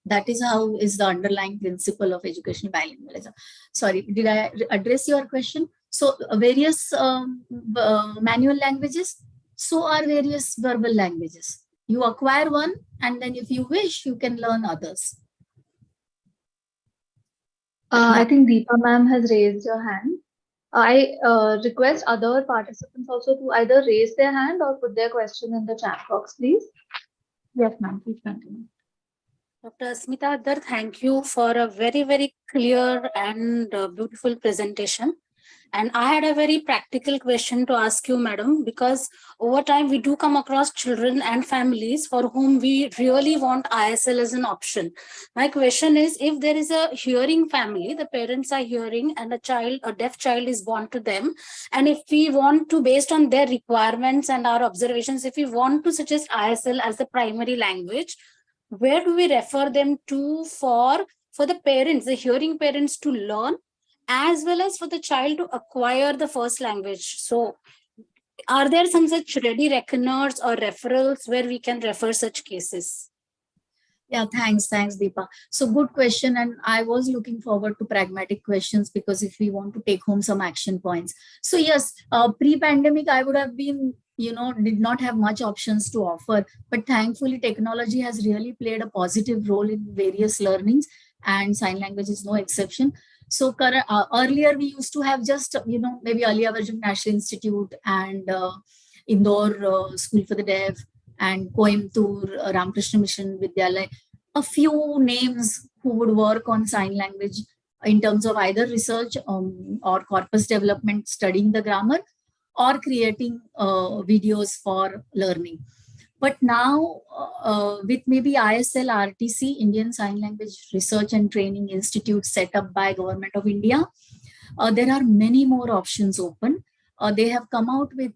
[SPEAKER 3] That is how is the underlying principle of educational bilingualism. Sorry, did I address your question? So various manual languages, so are various verbal languages. You acquire one, and then if you wish, you can learn others.
[SPEAKER 1] I think Deepa ma'am has raised her hand. I request other participants also to either raise their hand or put their question in the chat box, please. Yes, ma'am, please continue.
[SPEAKER 5] Dr. Asmita Adar, thank you for a very, very clear and beautiful presentation. And I had a very practical question to ask you, madam, because over time we do come across children and families for whom we really want ISL as an option. My question is, if there is a hearing family, the parents are hearing and a deaf child is born to them, and if we want to, based on their requirements and our observations, if we want to suggest ISL as the primary language, where do we refer them to for the parents, the hearing parents, to learn, as well as for the child to acquire the first language? So are there some such ready reckoners or referrals where we can refer such cases?
[SPEAKER 3] Yeah, thanks, Deepa. So good question, and I was looking forward to pragmatic questions, because if we want to take home some action points. So yes, pre-pandemic, I would have been, did not have much options to offer, but thankfully technology has really played a positive role in various learnings, and sign language is no exception. So earlier we used to have just, maybe Aliya Arjun National Institute and Indore School for the Deaf, and Coimbatore Ramakrishna Mission Vidyalaya, a few names who would work on sign language in terms of either research or corpus development, studying the grammar, or creating videos for learning. But now with maybe ISL RTC, Indian Sign Language Research and Training Institute, set up by Government of India, there are many more options open. They have come out with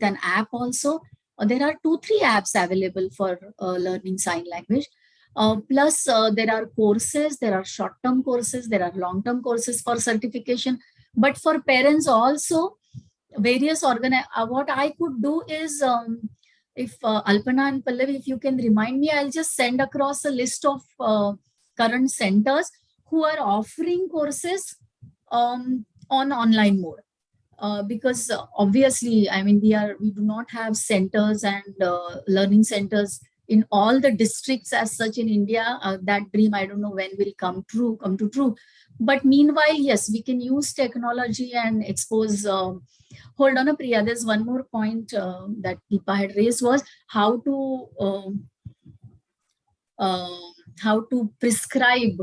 [SPEAKER 3] an app also. There are 2-3 apps available for learning sign language. Plus, there are courses, there are short-term courses, there are long-term courses for certification. But for parents also, various what I could do is, if Alpana and Pallavi, if you can remind me, I'll just send across a list of current centers who are offering courses on online mode. Because obviously, I mean, we do not have centers and learning centers in all the districts as such in India. That dream, I don't know when will come to true. But meanwhile, yes, we can use technology and expose. Hold on, Priya. There's one more point that Deepa had raised, was how to prescribe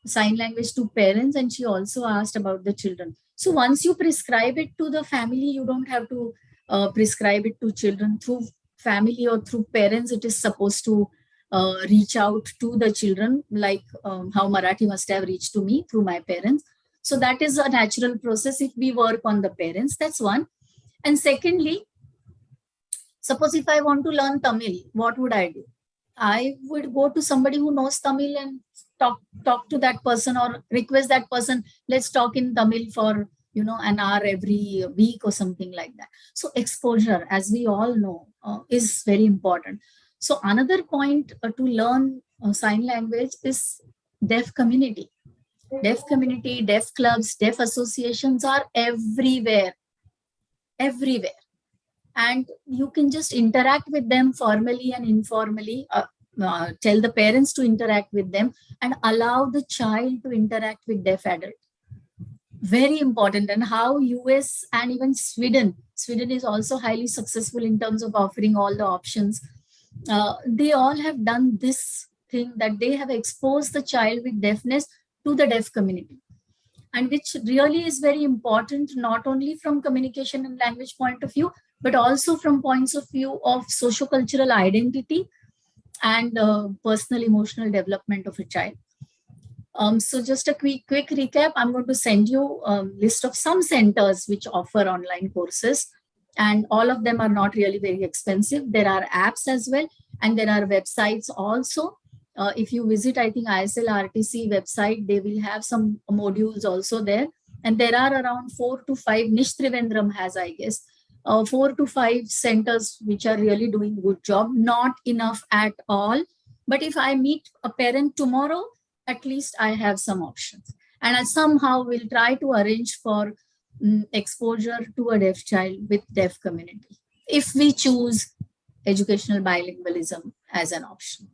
[SPEAKER 3] sign language to parents, and she also asked about the children. So once you prescribe it to the family, you don't have to prescribe it to children. Through family or through parents, it is supposed to reach out to the children, like how Marathi must have reached to me through my parents. So that is a natural process if we work on the parents. That's one. And secondly, suppose if I want to learn Tamil, what would I do? I would go to somebody who knows Tamil and talk to that person, or request that person, let's talk in Tamil for an hour every week or something like that. So exposure, as we all know, is very important. So another point to learn sign language is deaf community. Deaf community, deaf clubs, deaf associations are everywhere. And you can just interact with them formally and informally. Tell the parents to interact with them and allow the child to interact with deaf adult. Very important. And how US and even Sweden is also highly successful in terms of offering all the options. They all have done this thing, that they have exposed the child with deafness to the deaf community, and which really is very important, not only from communication and language point of view, but also from points of view of socio-cultural identity and personal emotional development of a child. So just a quick recap, I'm going to send you a list of some centers which offer online courses, and all of them are not really very expensive. There are apps as well, and there are websites also. If you visit, I think ISL RTC website, they will have some modules also there. And there are around 4 to 5, Nish Trivandrum has, I guess, 4 to 5 centers which are really doing good job. Not enough at all. But if I meet a parent tomorrow, at least I have some options. And I somehow will try to arrange for exposure to a deaf child with deaf community, if we choose educational bilingualism as an option.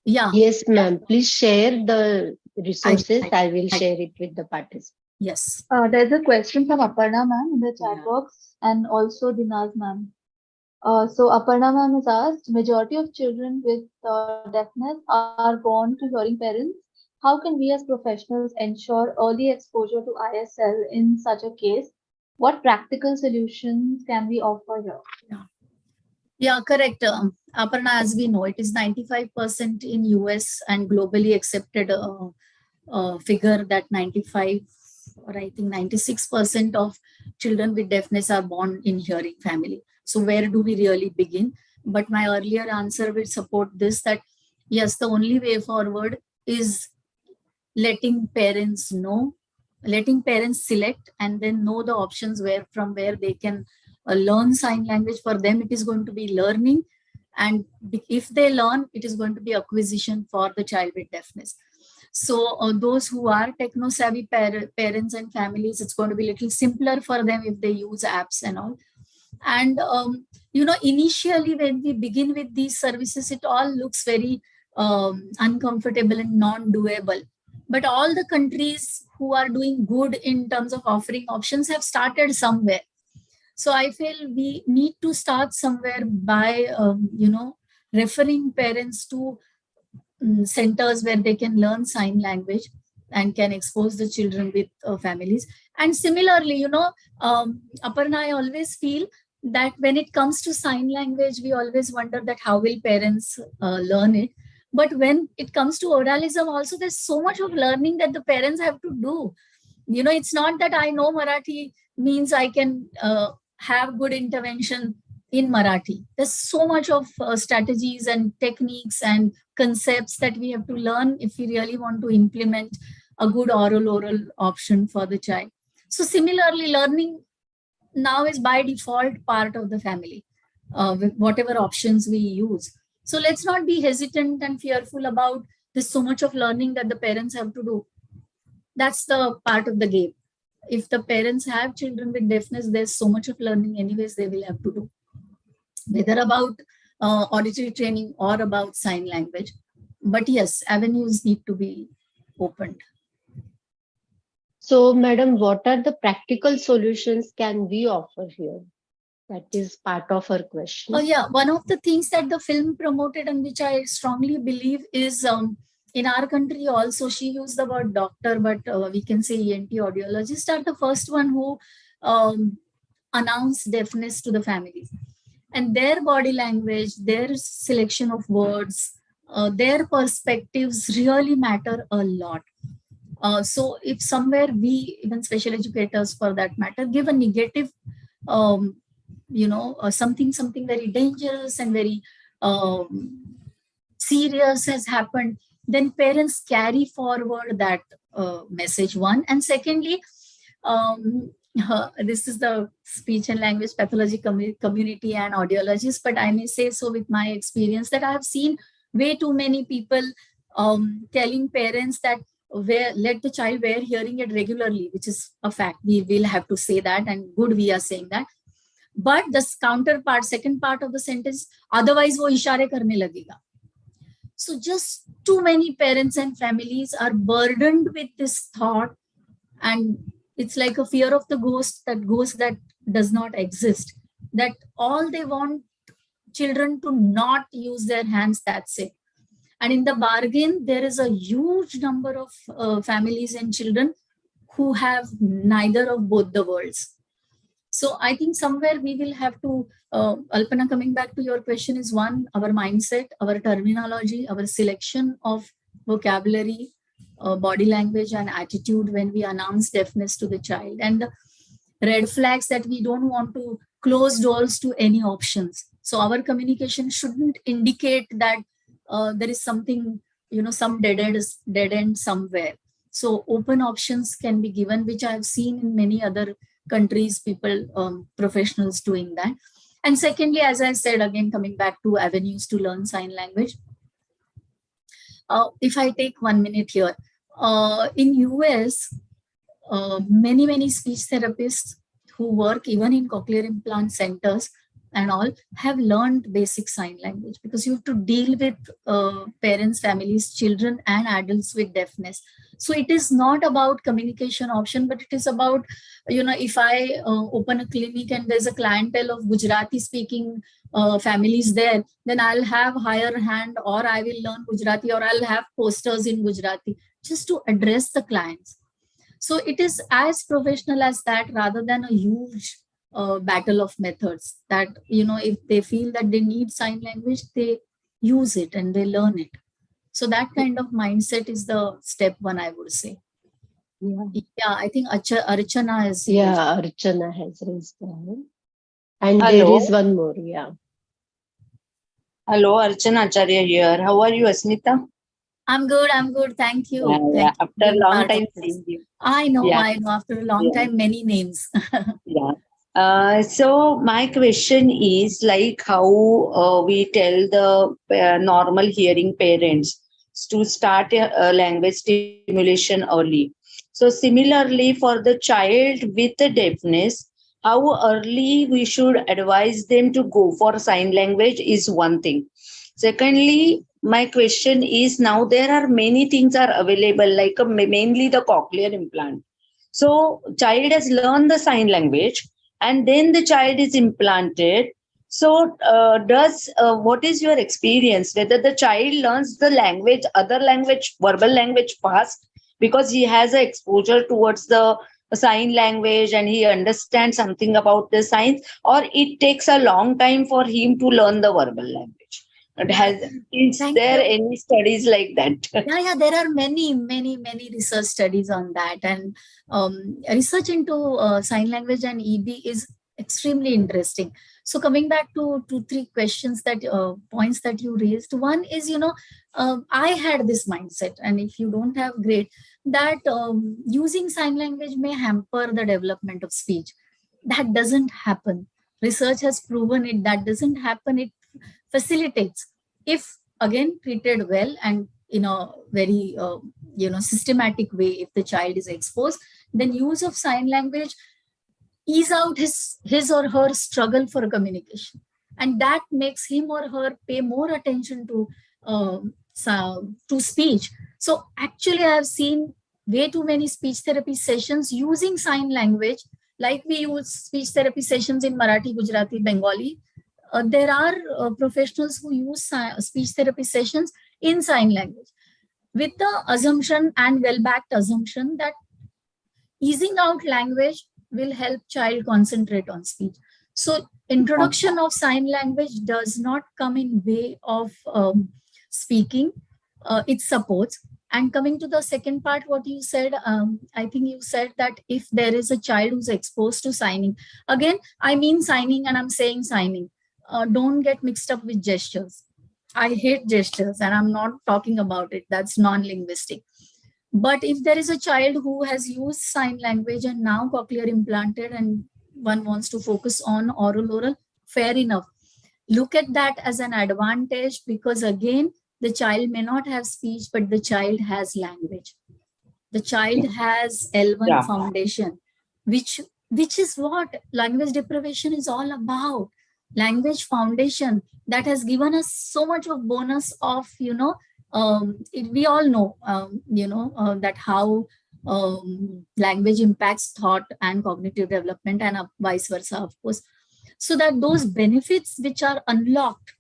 [SPEAKER 3] Yeah.
[SPEAKER 2] Yes, ma'am. Please share the resources.
[SPEAKER 3] I-
[SPEAKER 2] I will share it with the participants.
[SPEAKER 3] Yes.
[SPEAKER 1] There's a question from Aparna ma'am in the chat
[SPEAKER 3] Yeah.
[SPEAKER 1] box and also Dinaz ma'am. So Aparna ma'am has asked, majority of children with deafness are born to hearing parents. How can we as professionals ensure early exposure to ISL in such a case? What practical solutions can we offer here?
[SPEAKER 3] Yeah, correct. Aparna, as we know, it is 95% in US and globally accepted figure that 95 or I think 96% of children with deafness are born in hearing family. So where do we really begin? But my earlier answer will support this, that yes, the only way forward is letting parents know, letting parents select and then know the options where from where they can learn sign language. For them, it is going to be learning. And if they learn, it is going to be acquisition for the child with deafness. So those who are techno savvy parents and families, it's going to be a little simpler for them if they use apps and all. And initially when we begin with these services, it all looks very uncomfortable and non-doable. But all the countries who are doing good in terms of offering options have started somewhere. So I feel we need to start somewhere by referring parents to centers where they can learn sign language and can expose the children with families. And similarly, Aparna, I always feel that when it comes to sign language, we always wonder that how will parents learn it. But when it comes to oralism also, there's so much of learning that the parents have to do. It's not that I know Marathi means I can have good intervention in Marathi. There's so much of strategies and techniques and concepts that we have to learn if we really want to implement a good oral option for the child. So similarly, learning now is by default part of the family with whatever options we use. So let's not be hesitant and fearful about there's so much of learning that the parents have to do. That's the part of the game. If the parents have children with deafness, there's so much of learning anyways they will have to do, whether about auditory training or about sign language. But yes, avenues need to be opened.
[SPEAKER 2] So, madam, what are the practical solutions can we offer here? That is part of her question.
[SPEAKER 3] Oh yeah, one of the things that the film promoted and which I strongly believe is in our country also, she used the word doctor, but we can say ENT audiologists are the first one who announced deafness to the families. And their body language, their selection of words, their perspectives really matter a lot. So if somewhere we, even special educators for that matter, give a negative, something very dangerous and very serious has happened, then parents carry forward that message, one. And secondly, this is the speech and language pathology community and audiologists, but I may say so with my experience that I have seen way too many people telling parents that let the child wear hearing aid regularly, which is a fact. We will have to say that, and good we are saying that. But the counterpart, second part of the sentence, otherwise wo ishare karne lagega. So just too many parents and families are burdened with this thought, and it's like a fear of the ghost that does not exist, that all they want children to not use their hands, that's it. And in the bargain, there is a huge number of families and children who have neither of both the worlds. So I think somewhere we will have to, Alpana, coming back to your question, is one, our mindset, our terminology, our selection of vocabulary, body language and attitude when we announce deafness to the child, and the red flags that we don't want to close doors to any options. So our communication shouldn't indicate that there is something, some dead end somewhere. So open options can be given, which I've seen in many other countries, people, professionals doing that. And secondly, as I said, again, coming back to avenues to learn sign language, if I take 1 minute here, in US, many speech therapists who work even in cochlear implant centers and all have learned basic sign language, because you have to deal with parents, families, children, and adults with deafness. So it is not about communication option, but it is about, if I open a clinic and there's a clientele of Gujarati speaking families there, then I'll have higher hand, or I will learn Gujarati, or I'll have posters in Gujarati just to address the clients. So it is as professional as that, rather than a huge battle of methods that, if they feel that they need sign language, they use it and they learn it. So that kind of mindset is the step one, I would say. Yeah, I think Archana is.
[SPEAKER 2] Yeah, Archana has raised her hand. And
[SPEAKER 6] Hello.
[SPEAKER 2] there is one more, yeah.
[SPEAKER 6] Hello, Archana Acharya here. How are you, Asmita?
[SPEAKER 3] I'm good. Thank you.
[SPEAKER 6] Yeah,
[SPEAKER 3] Thank you
[SPEAKER 6] after a
[SPEAKER 3] being
[SPEAKER 6] long
[SPEAKER 3] part
[SPEAKER 6] time
[SPEAKER 3] of this.
[SPEAKER 6] seeing you.
[SPEAKER 3] I know.
[SPEAKER 6] Yeah.
[SPEAKER 3] After a long
[SPEAKER 6] Yeah.
[SPEAKER 3] time, many names.
[SPEAKER 6] Yeah. So my question is like how we tell the normal hearing parents to start a language stimulation early. So similarly for the child with the deafness, how early we should advise them to go for sign language is one thing. Secondly, my question is, now there are many things are available, like mainly the cochlear implant. So child has learned the sign language and then the child is implanted. So what is your experience, whether the child learns the language, other language, verbal language fast because he has a exposure towards the sign language and he understands something about the signs, or it takes a long time for him to learn the verbal language? Is there any studies like that?
[SPEAKER 3] Yeah, there are many research studies on that, and research into sign language and EB is extremely interesting. So coming back to 2-3 questions that points that you raised, one is, I had this mindset, and if you don't have, great, that using sign language may hamper the development of speech. That doesn't happen. Research has proven it. That doesn't happen. It facilitates, if again treated well and in a very systematic way. If the child is exposed, then use of sign language ease out his or her struggle for communication, and that makes him or her pay more attention to speech. So actually I have seen way too many speech therapy sessions using sign language, like we use speech therapy sessions in Marathi, Gujarati, Bengali. There are professionals who use speech therapy sessions in sign language, with the assumption and well-backed assumption that easing out language will help child concentrate on speech. So introduction of sign language does not come in way of speaking. It supports. And coming to the second part, what you said, I think you said that if there is a child who's exposed to signing, again, I mean signing and I'm saying signing. Don't get mixed up with gestures. I hate gestures and I'm not talking about it. That's non-linguistic. But if there is a child who has used sign language and now cochlear implanted and one wants to focus on oral, fair enough. Look at that as an advantage, because again, the child may not have speech, but the child has language. The child has L1 foundation, which is what language deprivation is all about. Language foundation that has given us so much of bonus of, we all know, that how language impacts thought and cognitive development, and vice versa, of course. So that those benefits which are unlocked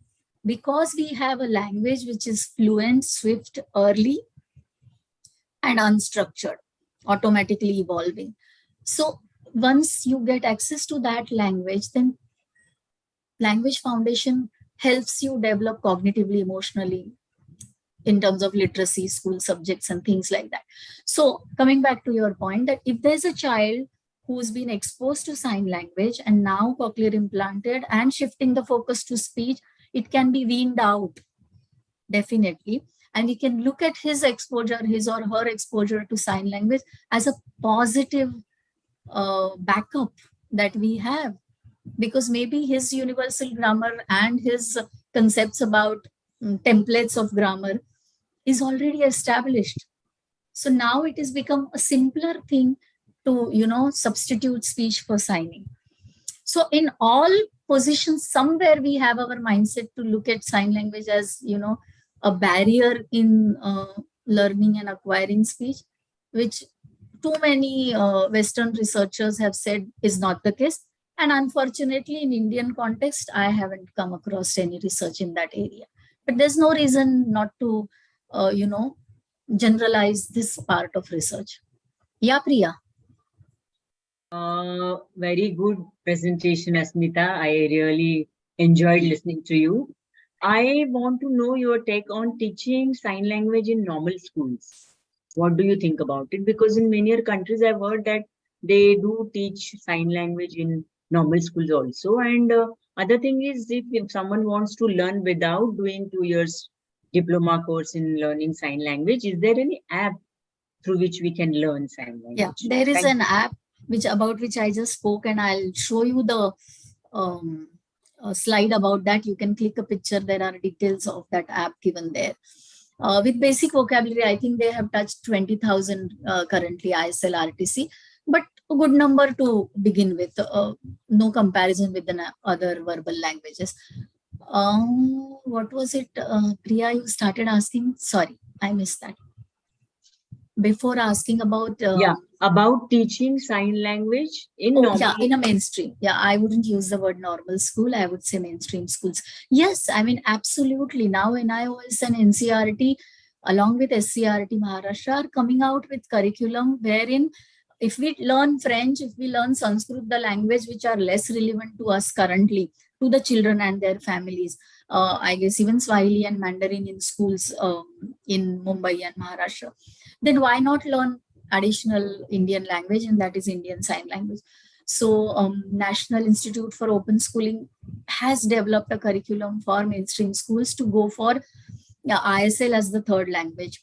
[SPEAKER 3] because we have a language which is fluent, swift, early, and unstructured, automatically evolving. So once you get access to that language, then language foundation helps you develop cognitively, emotionally, in terms of literacy, school subjects, and things like that. So coming back to your point, that if there's a child who's been exposed to sign language and now cochlear implanted and shifting the focus to speech, it can be weaned out. definitely. And we can look at his exposure, his or her exposure to sign language as a positive backup that we have, because maybe his universal grammar and his concepts about templates of grammar is already established. So now it has become a simpler thing to, substitute speech for signing. So in all positions, somewhere we have our mindset to look at sign language as, a barrier in learning and acquiring speech, which too many Western researchers have said is not the case. And unfortunately, in Indian context, I haven't come across any research in that area. But there's no reason not to, generalize this part of research. Yeah, Priya.
[SPEAKER 7] Very good presentation, Asmita. I really enjoyed listening to you. I want to know your take on teaching sign language in normal schools. What do you think about it? Because in many other countries, I've heard that they do teach sign language in normal schools also. And other thing is, if someone wants to learn without doing 2 years diploma course in learning sign language, is there any app through which we can learn sign language?
[SPEAKER 3] Yeah, there is an app about which I just spoke, and I'll show you the slide about that. You can click a picture. There are details of that app given there. With basic vocabulary, I think they have touched 20,000 currently ISL RTC, but a good number to begin with. No comparison with the other verbal languages. What was it, Priya? You started asking. Sorry, I missed that. Before asking about
[SPEAKER 7] about teaching sign language in
[SPEAKER 3] in a mainstream. I wouldn't use the word normal school, I would say mainstream schools. Yes, I mean, absolutely. Now NIOS and NCRT along with SCRT Maharashtra are coming out with curriculum wherein if we learn French, if we learn Sanskrit, the language which are less relevant to us currently, to the children and their families, I guess even Swahili and Mandarin in schools in Mumbai and Maharashtra, then why not learn additional Indian language, and that is Indian Sign Language. So National Institute for Open Schooling has developed a curriculum for mainstream schools to go for ISL as the third language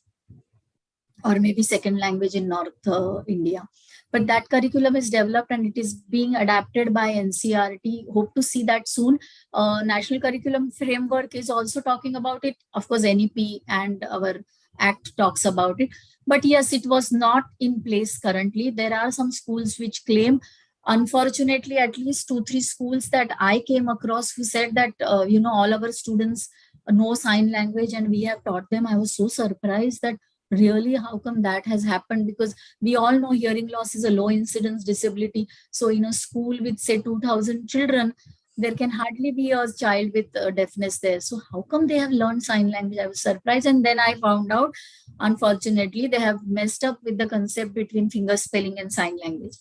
[SPEAKER 3] or maybe second language in North India. But that curriculum is developed and it is being adapted by NCRT. Hope to see that soon. National Curriculum Framework is also talking about it. Of course, NEP and our Act talks about it. But yes, it was not in place currently. There are some schools which claim, unfortunately, at least 2-3 schools that I came across who said that, all our students know sign language and we have taught them. I was so surprised that really, how come that has happened? Because we all know hearing loss is a low incidence disability. So in a school with say 2,000 children, there can hardly be a child with deafness there. So how come they have learned sign language? I was surprised. And then I found out, unfortunately, they have messed up with the concept between finger spelling and sign language.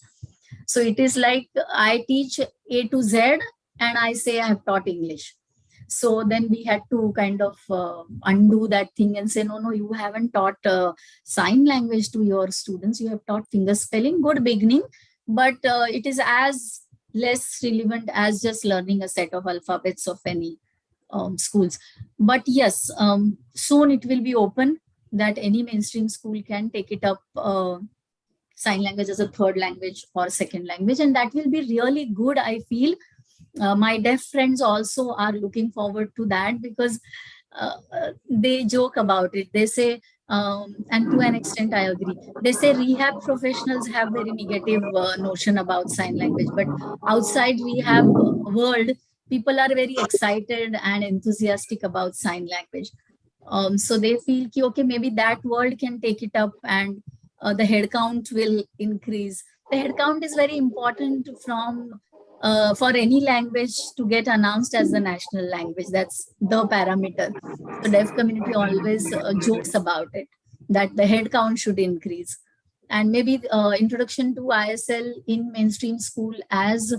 [SPEAKER 3] So it is like I teach A to Z and I say I have taught English. So then we had to kind of undo that thing and say, no, you haven't taught sign language to your students. You have taught finger spelling, good beginning, but it is as less relevant as just learning a set of alphabets of any schools. But yes, soon it will be open that any mainstream school can take it up, sign language as a third language or second language. And that will be really good, I feel. My deaf friends also are looking forward to that because they joke about it. They say, and to an extent I agree, they say rehab professionals have very negative notion about sign language, but outside rehab world, people are very excited and enthusiastic about sign language. So they feel, okay, maybe that world can take it up and the head count will increase. The head count is very important for any language to get announced as the national language. That's the parameter. The deaf community always jokes about it, that the head count should increase. And maybe introduction to ISL in mainstream school as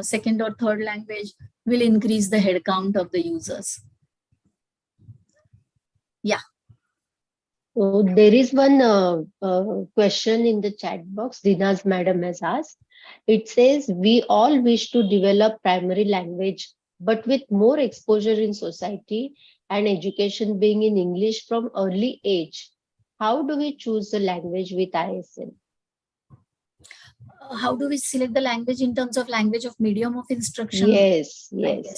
[SPEAKER 3] second or third language will increase the head count of the users. Yeah.
[SPEAKER 2] So there is one question in the chat box Dina's madam has asked. It says, we all wish to develop primary language, but with more exposure in society and education being in English from early age, how do we choose the language with ISL?
[SPEAKER 3] How do we select the language in terms of language of medium of instruction?
[SPEAKER 2] Yes,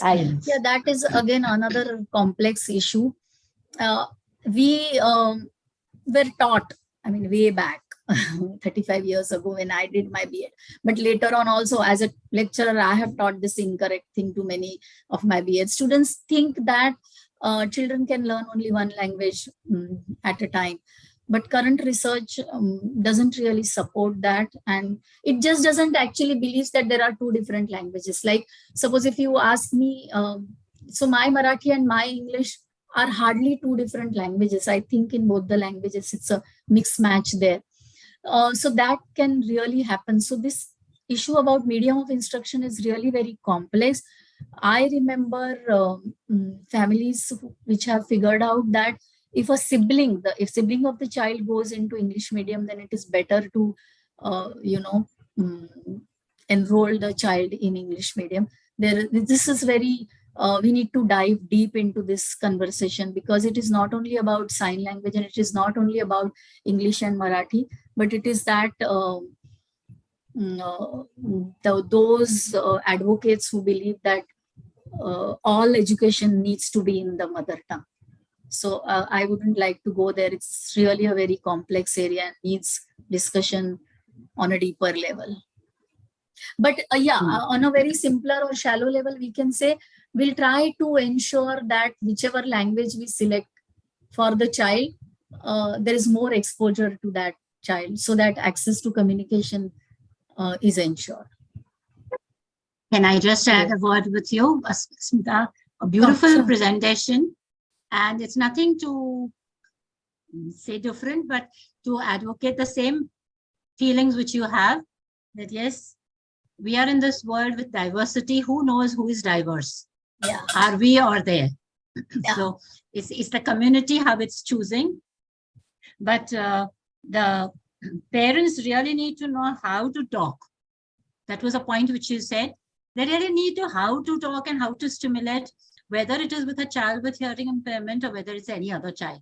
[SPEAKER 3] I
[SPEAKER 2] yes.
[SPEAKER 3] guess. Yeah, that is again another complex issue. We were taught, I mean, way back 35 years ago when I did my BEd. But later on, also as a lecturer, I have taught this incorrect thing to many of my BEd students. Think that children can learn only one language at a time. But current research doesn't really support that, and it just doesn't actually believe that there are two different languages. Like, suppose if you ask me, so my Marathi and my English are hardly two different languages. I think in both the languages it's a mixed match there. So that can really happen. So this issue about medium of instruction is really very complex. I remember families which have figured out that if a sibling, if sibling of the child goes into English medium, then it is better to, enroll the child in English medium. This is very, we need to dive deep into this conversation, because it is not only about sign language and it is not only about English and Marathi, but it is that those advocates who believe that all education needs to be in the mother tongue. So I wouldn't like to go there. It's really a very complex area and needs discussion on a deeper level. But on a very simpler or shallow level, we can say we'll try to ensure that whichever language we select for the child, there is more exposure to that child, so that access to communication is ensured.
[SPEAKER 8] Can I just add a word with you, Smita? A beautiful presentation. And it's nothing to say different, but to advocate the same feelings which you have, that yes, we are in this world with diversity. Who knows who is diverse?
[SPEAKER 3] Yeah.
[SPEAKER 8] Are we or they?
[SPEAKER 3] Yeah.
[SPEAKER 8] So it's the community how it's choosing. But the parents really need to know how to talk. That was a point which you said. They really need to how to talk and how to stimulate, whether it is with a child with hearing impairment or whether it's any other child.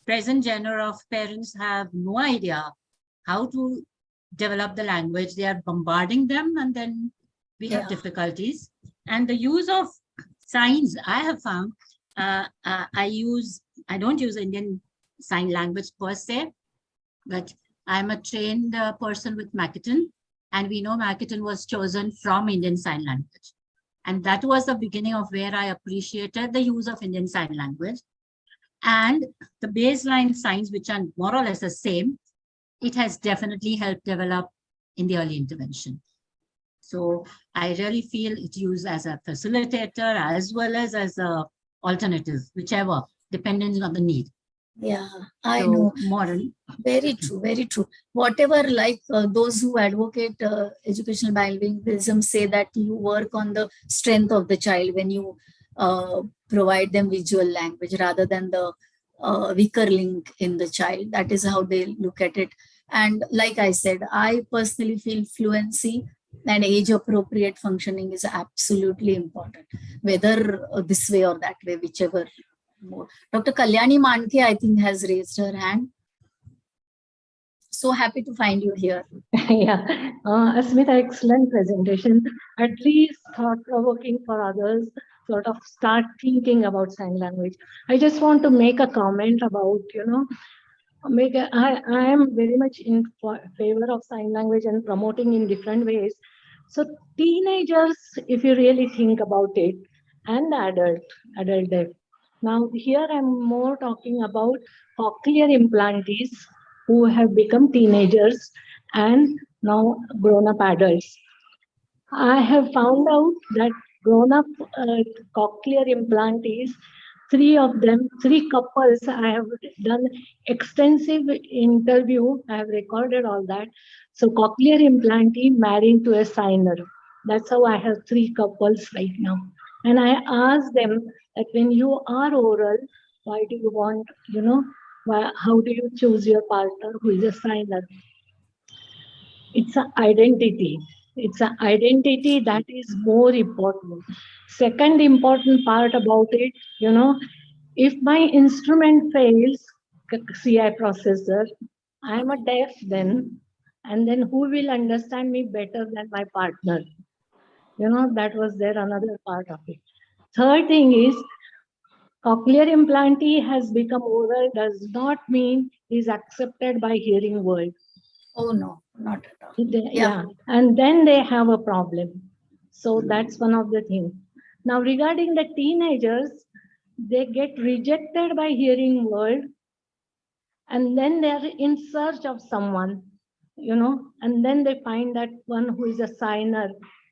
[SPEAKER 8] Present genre of parents have no idea how to develop the language. They are bombarding them, and then we have difficulties. And the use of signs, I have found, I don't use Indian Sign Language per se, but I'm a trained person with Makaton, and we know Makaton was chosen from Indian Sign Language. And that was the beginning of where I appreciated the use of Indian Sign Language. And the baseline signs, which are more or less the same, it has definitely helped develop in the early intervention. So I really feel it used as a facilitator as well as a alternative, whichever, depending on the need.
[SPEAKER 3] Yeah, I know.
[SPEAKER 8] Modern.
[SPEAKER 3] Very true, very true. Whatever, like those who advocate educational bilingualism say that you work on the strength of the child when you provide them visual language rather than the weaker link in the child. That is how they look at it. And like I said, I personally feel fluency and age appropriate functioning is absolutely important, whether this way or that way, whichever. Dr. Kalyani Manke, I think, has raised her hand. So happy to find you here.
[SPEAKER 9] Yeah, Asmita, excellent presentation. At least thought-provoking for others, sort of start thinking about sign language. I just want to make a comment about, I am very much in favor of sign language and promoting in different ways. So teenagers, if you really think about it, and adult deaf. Now here I'm more talking about cochlear implantees who have become teenagers and now grown-up adults. I have found out that grown-up cochlear implantees, three couples, I have done extensive interview, I have recorded all that. So cochlear implantee married to a signer. That's how I have three couples right now. And I asked them that when you are oral, why do you want, how do you choose your partner who is a signer? It's an identity. It's an identity that is more important. Second important part about it, if my instrument fails, CI processor, I'm a deaf then, and then who will understand me better than my partner? That was there another part of it. Third thing is, cochlear implantee has become oral does not mean is accepted by hearing world.
[SPEAKER 3] Oh no, not at all.
[SPEAKER 9] Yeah, and then they have a problem. So that's one of the things. Now regarding the teenagers, they get rejected by hearing world, and then they are in search of someone, and then they find that one who is a signer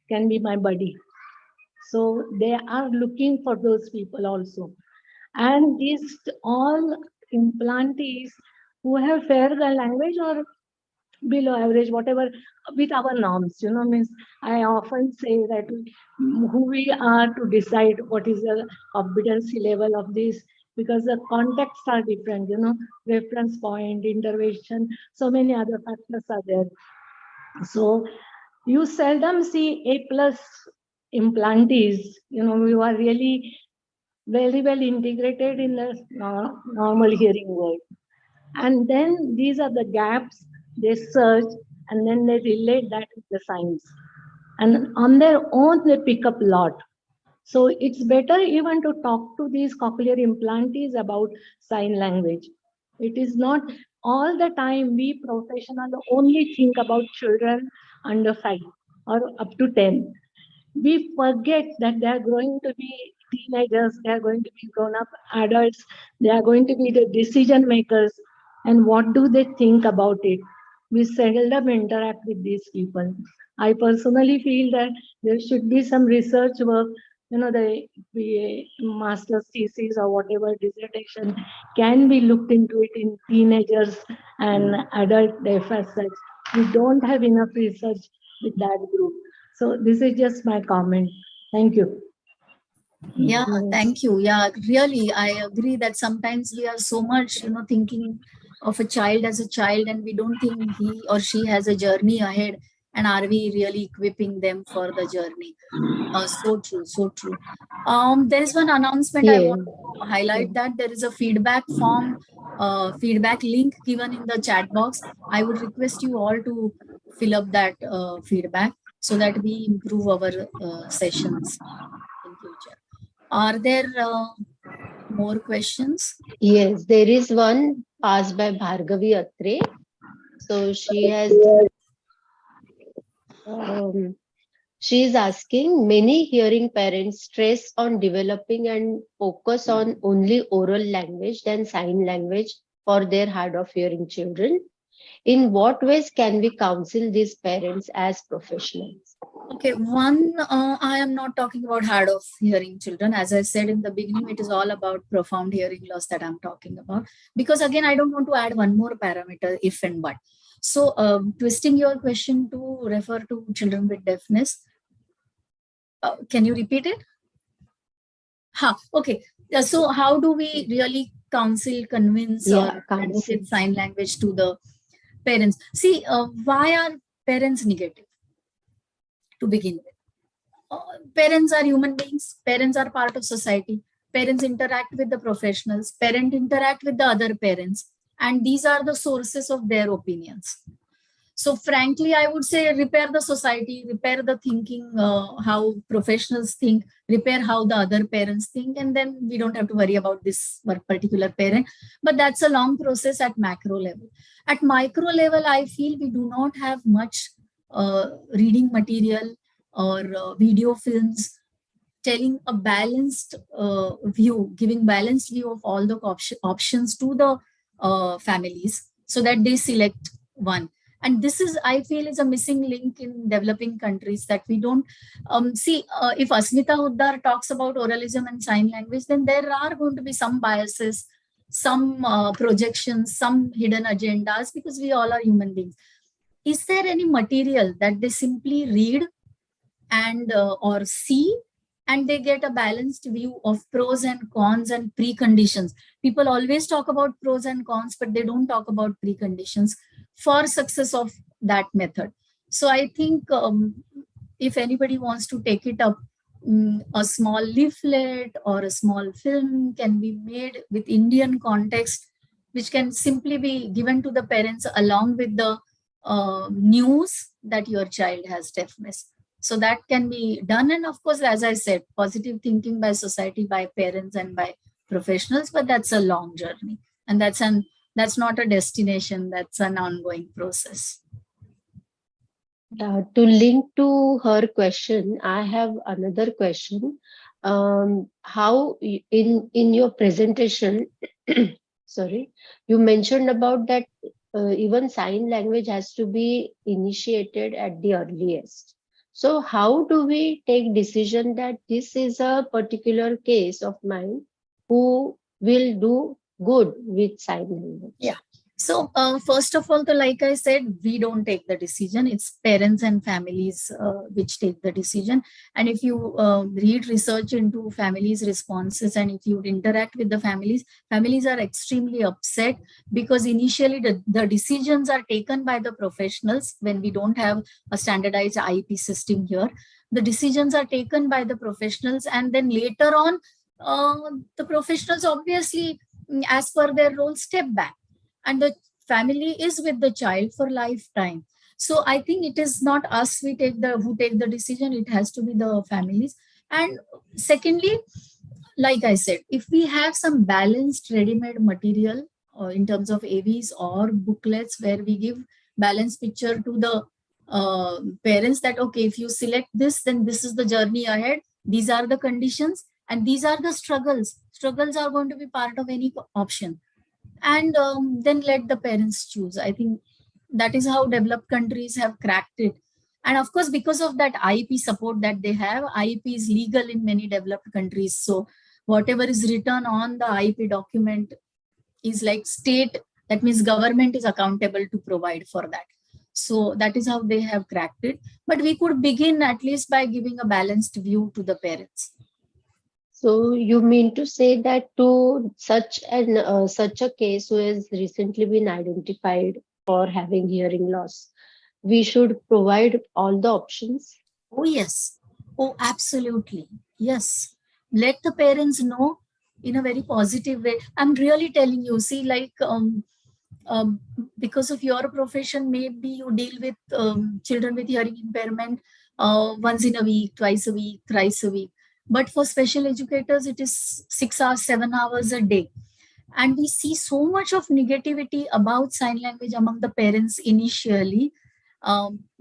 [SPEAKER 9] can be my buddy. So they are looking for those people also. And these all implantees who have fair the language or below average, whatever, with our norms, means I often say that who we are to decide what is the competency level of this, because the contexts are different, reference point, intervention, so many other factors are there. So you seldom see A plus implantees, who are really very well integrated in the normal hearing world. And then these are the gaps they search, and then they relate that with the science. And on their own, they pick up a lot. So it's better even to talk to these cochlear implantees about sign language. It is not all the time we professionals only think about children under 5 or up to 10. We forget that they are going to be teenagers, they are going to be grown up adults, they are going to be the decision makers, and what do they think about it? We seldom interact with these people. I personally feel that there should be some research work, the master's thesis or whatever dissertation can be looked into it in teenagers and adult deaf as such. We don't have enough research with that group. So this is just my comment. Thank you.
[SPEAKER 3] Yeah, thank you. Yeah, really, I agree that sometimes we are so much, thinking of a child as a child, and we don't think he or she has a journey ahead. And are we really equipping them for the journey? So true, so true. There is one announcement I
[SPEAKER 2] Yeah.
[SPEAKER 3] want to highlight, that there is a feedback form, feedback link given in the chat box. I would request you all to fill up that feedback so that we improve our sessions in future. Are there more questions?
[SPEAKER 2] Yes, there is one passed by Bhargavi Atre. So um, she is asking, many hearing parents stress on developing and focus on only oral language than sign language for their hard of hearing children. In what ways can we counsel these parents as professionals?
[SPEAKER 3] Okay, one, I am not talking about hard of hearing children. As I said in the beginning, it is all about profound hearing loss that I'm talking about. Because again, I don't want to add one more parameter, if and but. So, twisting your question to refer to children with deafness, can you repeat it? Okay. So how do we really counsel, convince, or advocate sign language to the parents? See, why are parents negative to begin with? Parents are human beings. Parents are part of society. Parents interact with the professionals. Parents interact with the other parents. And these are the sources of their opinions. So frankly, I would say repair the society, repair the thinking, how professionals think, repair how the other parents think, and then we don't have to worry about this particular parent. But that's a long process at macro level. At micro level, I feel we do not have much reading material or video films telling a balanced view, giving balanced view of all the options to the families so that they select one. And this is, I feel, is a missing link in developing countries, that we don't see. If Asmita Huddar talks about oralism and sign language, then there are going to be some biases, some projections, some hidden agendas, because we all are human beings. Is there any material that they simply read and or see, and they get a balanced view of pros and cons and preconditions? People always talk about pros and cons, but they don't talk about preconditions for success of that method. So I think if anybody wants to take it up, a small leaflet or a small film can be made with Indian context, which can simply be given to the parents along with the news that your child has deafness. So that can be done. And of course, as I said, positive thinking by society, by parents and by professionals, but that's a long journey. And that's not a destination, that's an ongoing process.
[SPEAKER 2] To link to her question, I have another question. How in your presentation, sorry, you mentioned about that even sign language has to be initiated at the earliest. So how do we take decision that this is a particular case of mine who will do good with sign language?
[SPEAKER 3] Yeah. So first of all, like I said, we don't take the decision. It's parents and families which take the decision. And if you read research into families' responses and if you interact with the families are extremely upset because initially the decisions are taken by the professionals when we don't have a standardized IEP system here. The decisions are taken by the professionals, and then later on, the professionals obviously, as per their role, step back, and the family is with the child for lifetime. So I think it is not us who take the decision, it has to be the families. And secondly, like I said, if we have some balanced ready-made material in terms of AVs or booklets where we give balanced picture to the parents that, okay, if you select this, then this is the journey ahead, these are the conditions, and these are the struggles. Struggles are going to be part of any option. And then let the parents choose. I think that is how developed countries have cracked it. And of course, because of that IEP support that they have, IEP is legal in many developed countries. So whatever is written on the IEP document is like state, that means government is accountable to provide for that. So that is how they have cracked it. But we could begin at least by giving a balanced view to the parents.
[SPEAKER 2] So you mean to say that to such a case who has recently been identified for having hearing loss, we should provide all the options?
[SPEAKER 3] Oh yes. Oh, absolutely. Yes. Let the parents know in a very positive way. I'm really telling you, see, like because of your profession, maybe you deal with children with hearing impairment once in a week, twice a week, thrice a week. But for special educators, it is 6 hours, 7 hours a day. And we see so much of negativity about sign language among the parents initially,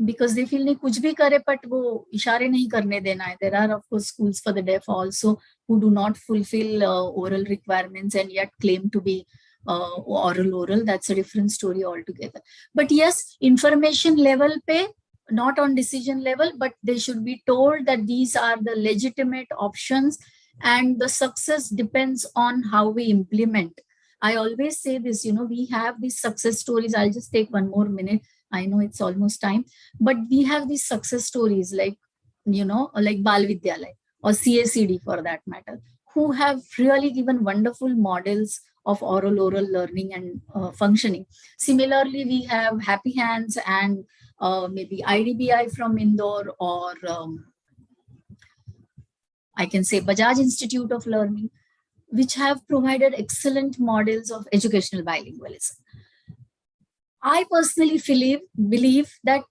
[SPEAKER 3] because they feel nahi kuch bhi kare, but wo ishare nahi karne dena hai. There are of course schools for the deaf also who do not fulfill oral requirements and yet claim to be oral. That's a different story altogether. But yes, information level pe, not on decision level, but they should be told that these are the legitimate options and the success depends on how we implement. I always say this, we have these success stories. I'll just take one more minute. I know it's almost time, but we have these success stories like Bal Vidyalay or CACD for that matter, who have really given wonderful models of oral learning and functioning. Similarly, we have Happy Hands and maybe IDBI from Indore, or I can say Bajaj Institute of Learning, which have provided excellent models of educational bilingualism. I personally believe that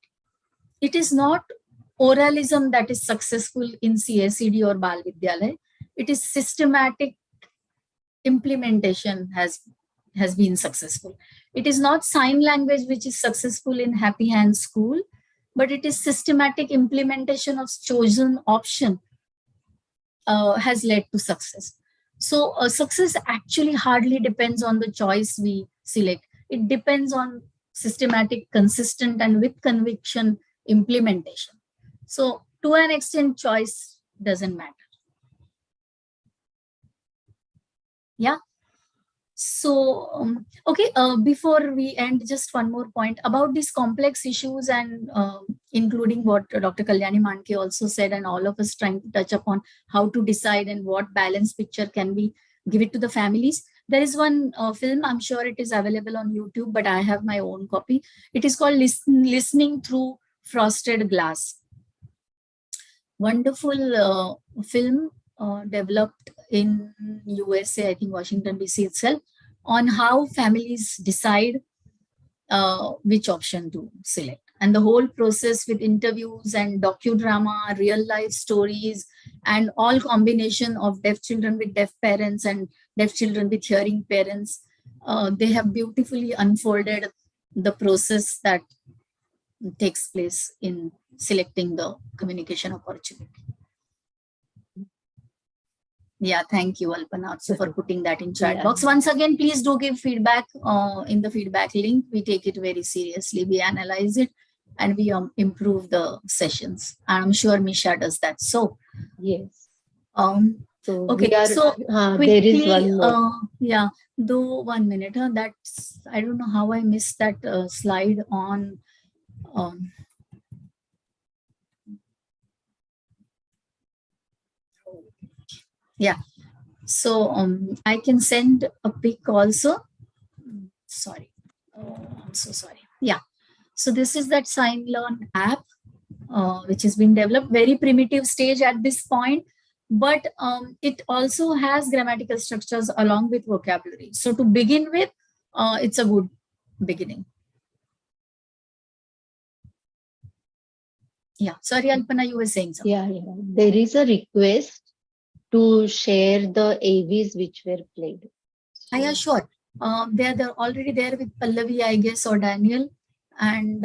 [SPEAKER 3] it is not oralism that is successful in CACD or Bal Vidyalay. It is systematic implementation has been successful. It is not sign language which is successful in Happy Hands School, but it is systematic implementation of chosen option has led to success. So success actually hardly depends on the choice we select. It depends on systematic, consistent, and with conviction implementation. So to an extent, choice doesn't matter. Yeah. So, okay, before we end, just one more point about these complex issues and including what Dr. Kalyani Manke also said, and all of us trying to touch upon how to decide and what balanced picture can we give it to the families. There is one film, I'm sure it is available on YouTube, but I have my own copy. It is called Listening Through Frosted Glass. Wonderful film developed in USA, I think Washington DC itself, on how families decide which option to select. And the whole process with interviews and docudrama, real life stories, and all combination of deaf children with deaf parents and deaf children with hearing parents, they have beautifully unfolded the process that takes place in selecting the communication opportunity. Yeah, thank you, Alpana, also for putting that in chat box. Once again, please do give feedback in the feedback link. We take it very seriously. We analyze it and we improve the sessions. I'm sure MISHA does that. So,
[SPEAKER 2] yes. So
[SPEAKER 3] okay, so
[SPEAKER 2] there is
[SPEAKER 3] quickly,
[SPEAKER 2] one more.
[SPEAKER 3] yeah, though 1 minute. That's, I don't know how I missed that slide on. Yeah, so I can send a pic also. Sorry, I'm so sorry. Yeah, so this is that Sign Learn app, which has been developed, very primitive stage at this point, but it also has grammatical structures along with vocabulary. So to begin with, it's a good beginning. Yeah, sorry, Alpana, you were saying something.
[SPEAKER 2] Yeah. There is a request to share the AVs which were played.
[SPEAKER 3] Yeah, sure. They're already there with Pallavi, I guess, or Daniel, and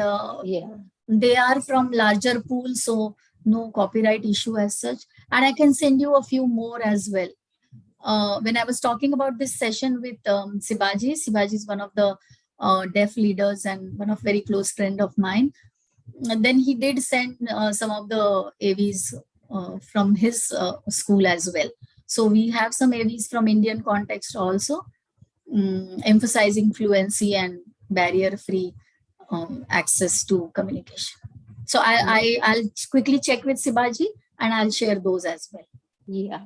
[SPEAKER 3] they are from larger pool, so no copyright issue as such. And I can send you a few more as well. When I was talking about this session with Sibaji is one of the deaf leaders and one of very close friend of mine. And then he did send some of the AVs from his school as well. So we have some AVs from Indian context also, emphasizing fluency and barrier-free access to communication. So I'll quickly check with Sibaji and I'll share those as well.
[SPEAKER 2] Yeah.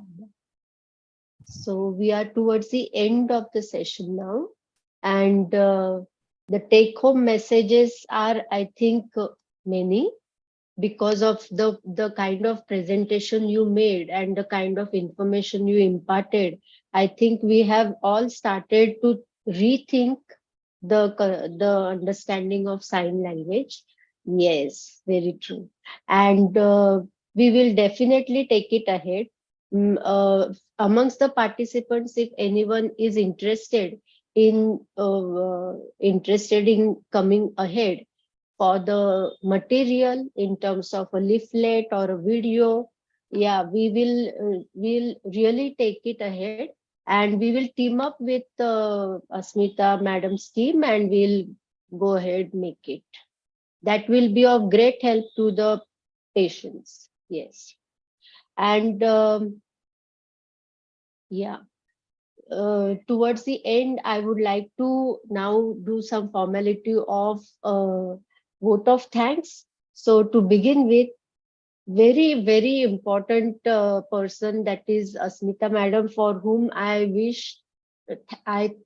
[SPEAKER 2] So we are towards the end of the session now, and the take-home messages are, I think, many, because of the kind of presentation you made and the kind of information you imparted. I think we have all started to rethink the understanding of sign language. Yes, very true. And we will definitely take it ahead. Amongst the participants, if anyone is interested in coming ahead for the material in terms of a leaflet or a video, yeah, we'll really take it ahead, and we will team up with Asmita madam's team, and we'll go ahead make it. That will be of great help to the patients. Yes. And yeah, towards the end, I would like to now do some formality of vote of thanks. So to begin with, very, very important person, that is Asmita madam, for whom I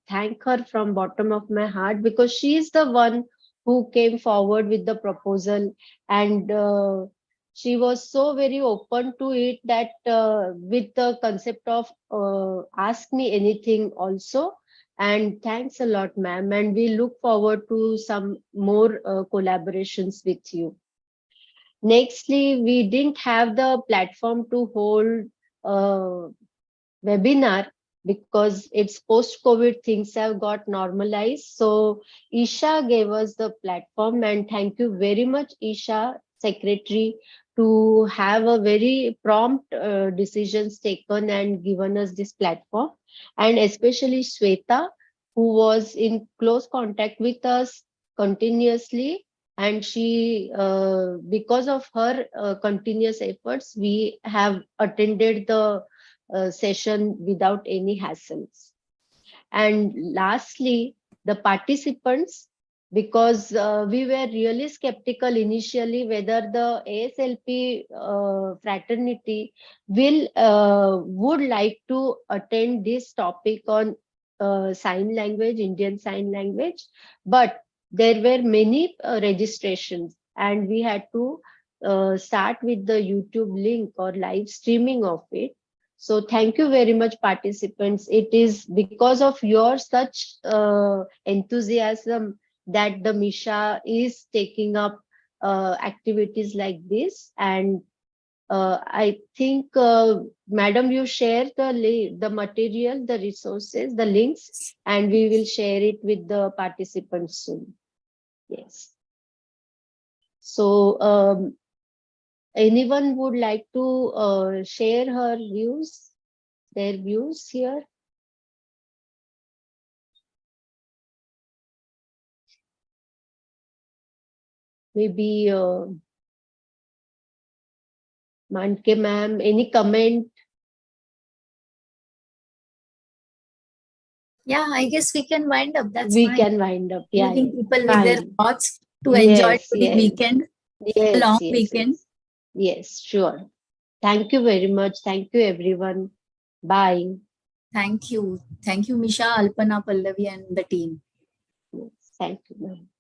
[SPEAKER 2] thank her from bottom of my heart, because she is the one who came forward with the proposal, and she was so very open to it that with the concept of ask me anything also. And thanks a lot, ma'am, and we look forward to some more collaborations with you. Nextly, we didn't have the platform to hold webinar because it's post-COVID, things have got normalized. So Isha gave us the platform, and thank you very much, Isha, secretary, to have a very prompt decisions taken and given us this platform. And especially Sweta, who was in close contact with us continuously, and she because of her continuous efforts, we have attended the session without any hassles. And lastly, the participants, because we were really skeptical initially whether the ASLP fraternity would like to attend this topic on sign language, Indian sign language, but there were many registrations. and we had to start with the YouTube link or live streaming of it. So thank you very much, participants. It is because of your such enthusiasm that the MISHA is taking up activities like this. And I think, Madam, you share the material, the resources, the links, and we will share it with the participants soon. Yes. So, anyone would like to share their views here? Maybe Manke ma'am, any comment?
[SPEAKER 3] Yeah, I guess we can wind up. That's
[SPEAKER 2] We
[SPEAKER 3] fine.
[SPEAKER 2] can wind up. Yeah,
[SPEAKER 3] Leaving
[SPEAKER 2] yeah,
[SPEAKER 3] people with their
[SPEAKER 2] fine.
[SPEAKER 3] thoughts to enjoy
[SPEAKER 2] Yes,
[SPEAKER 3] the
[SPEAKER 2] yes,
[SPEAKER 3] weekend, a
[SPEAKER 2] yes,
[SPEAKER 3] long
[SPEAKER 2] yes,
[SPEAKER 3] weekend.
[SPEAKER 2] yes. Yes, sure. Thank you very much. Thank you, everyone. Bye.
[SPEAKER 3] Thank you. Thank you, Misha, Alpana, Pallavi, and the team.
[SPEAKER 2] Yes, thank you, ma'am.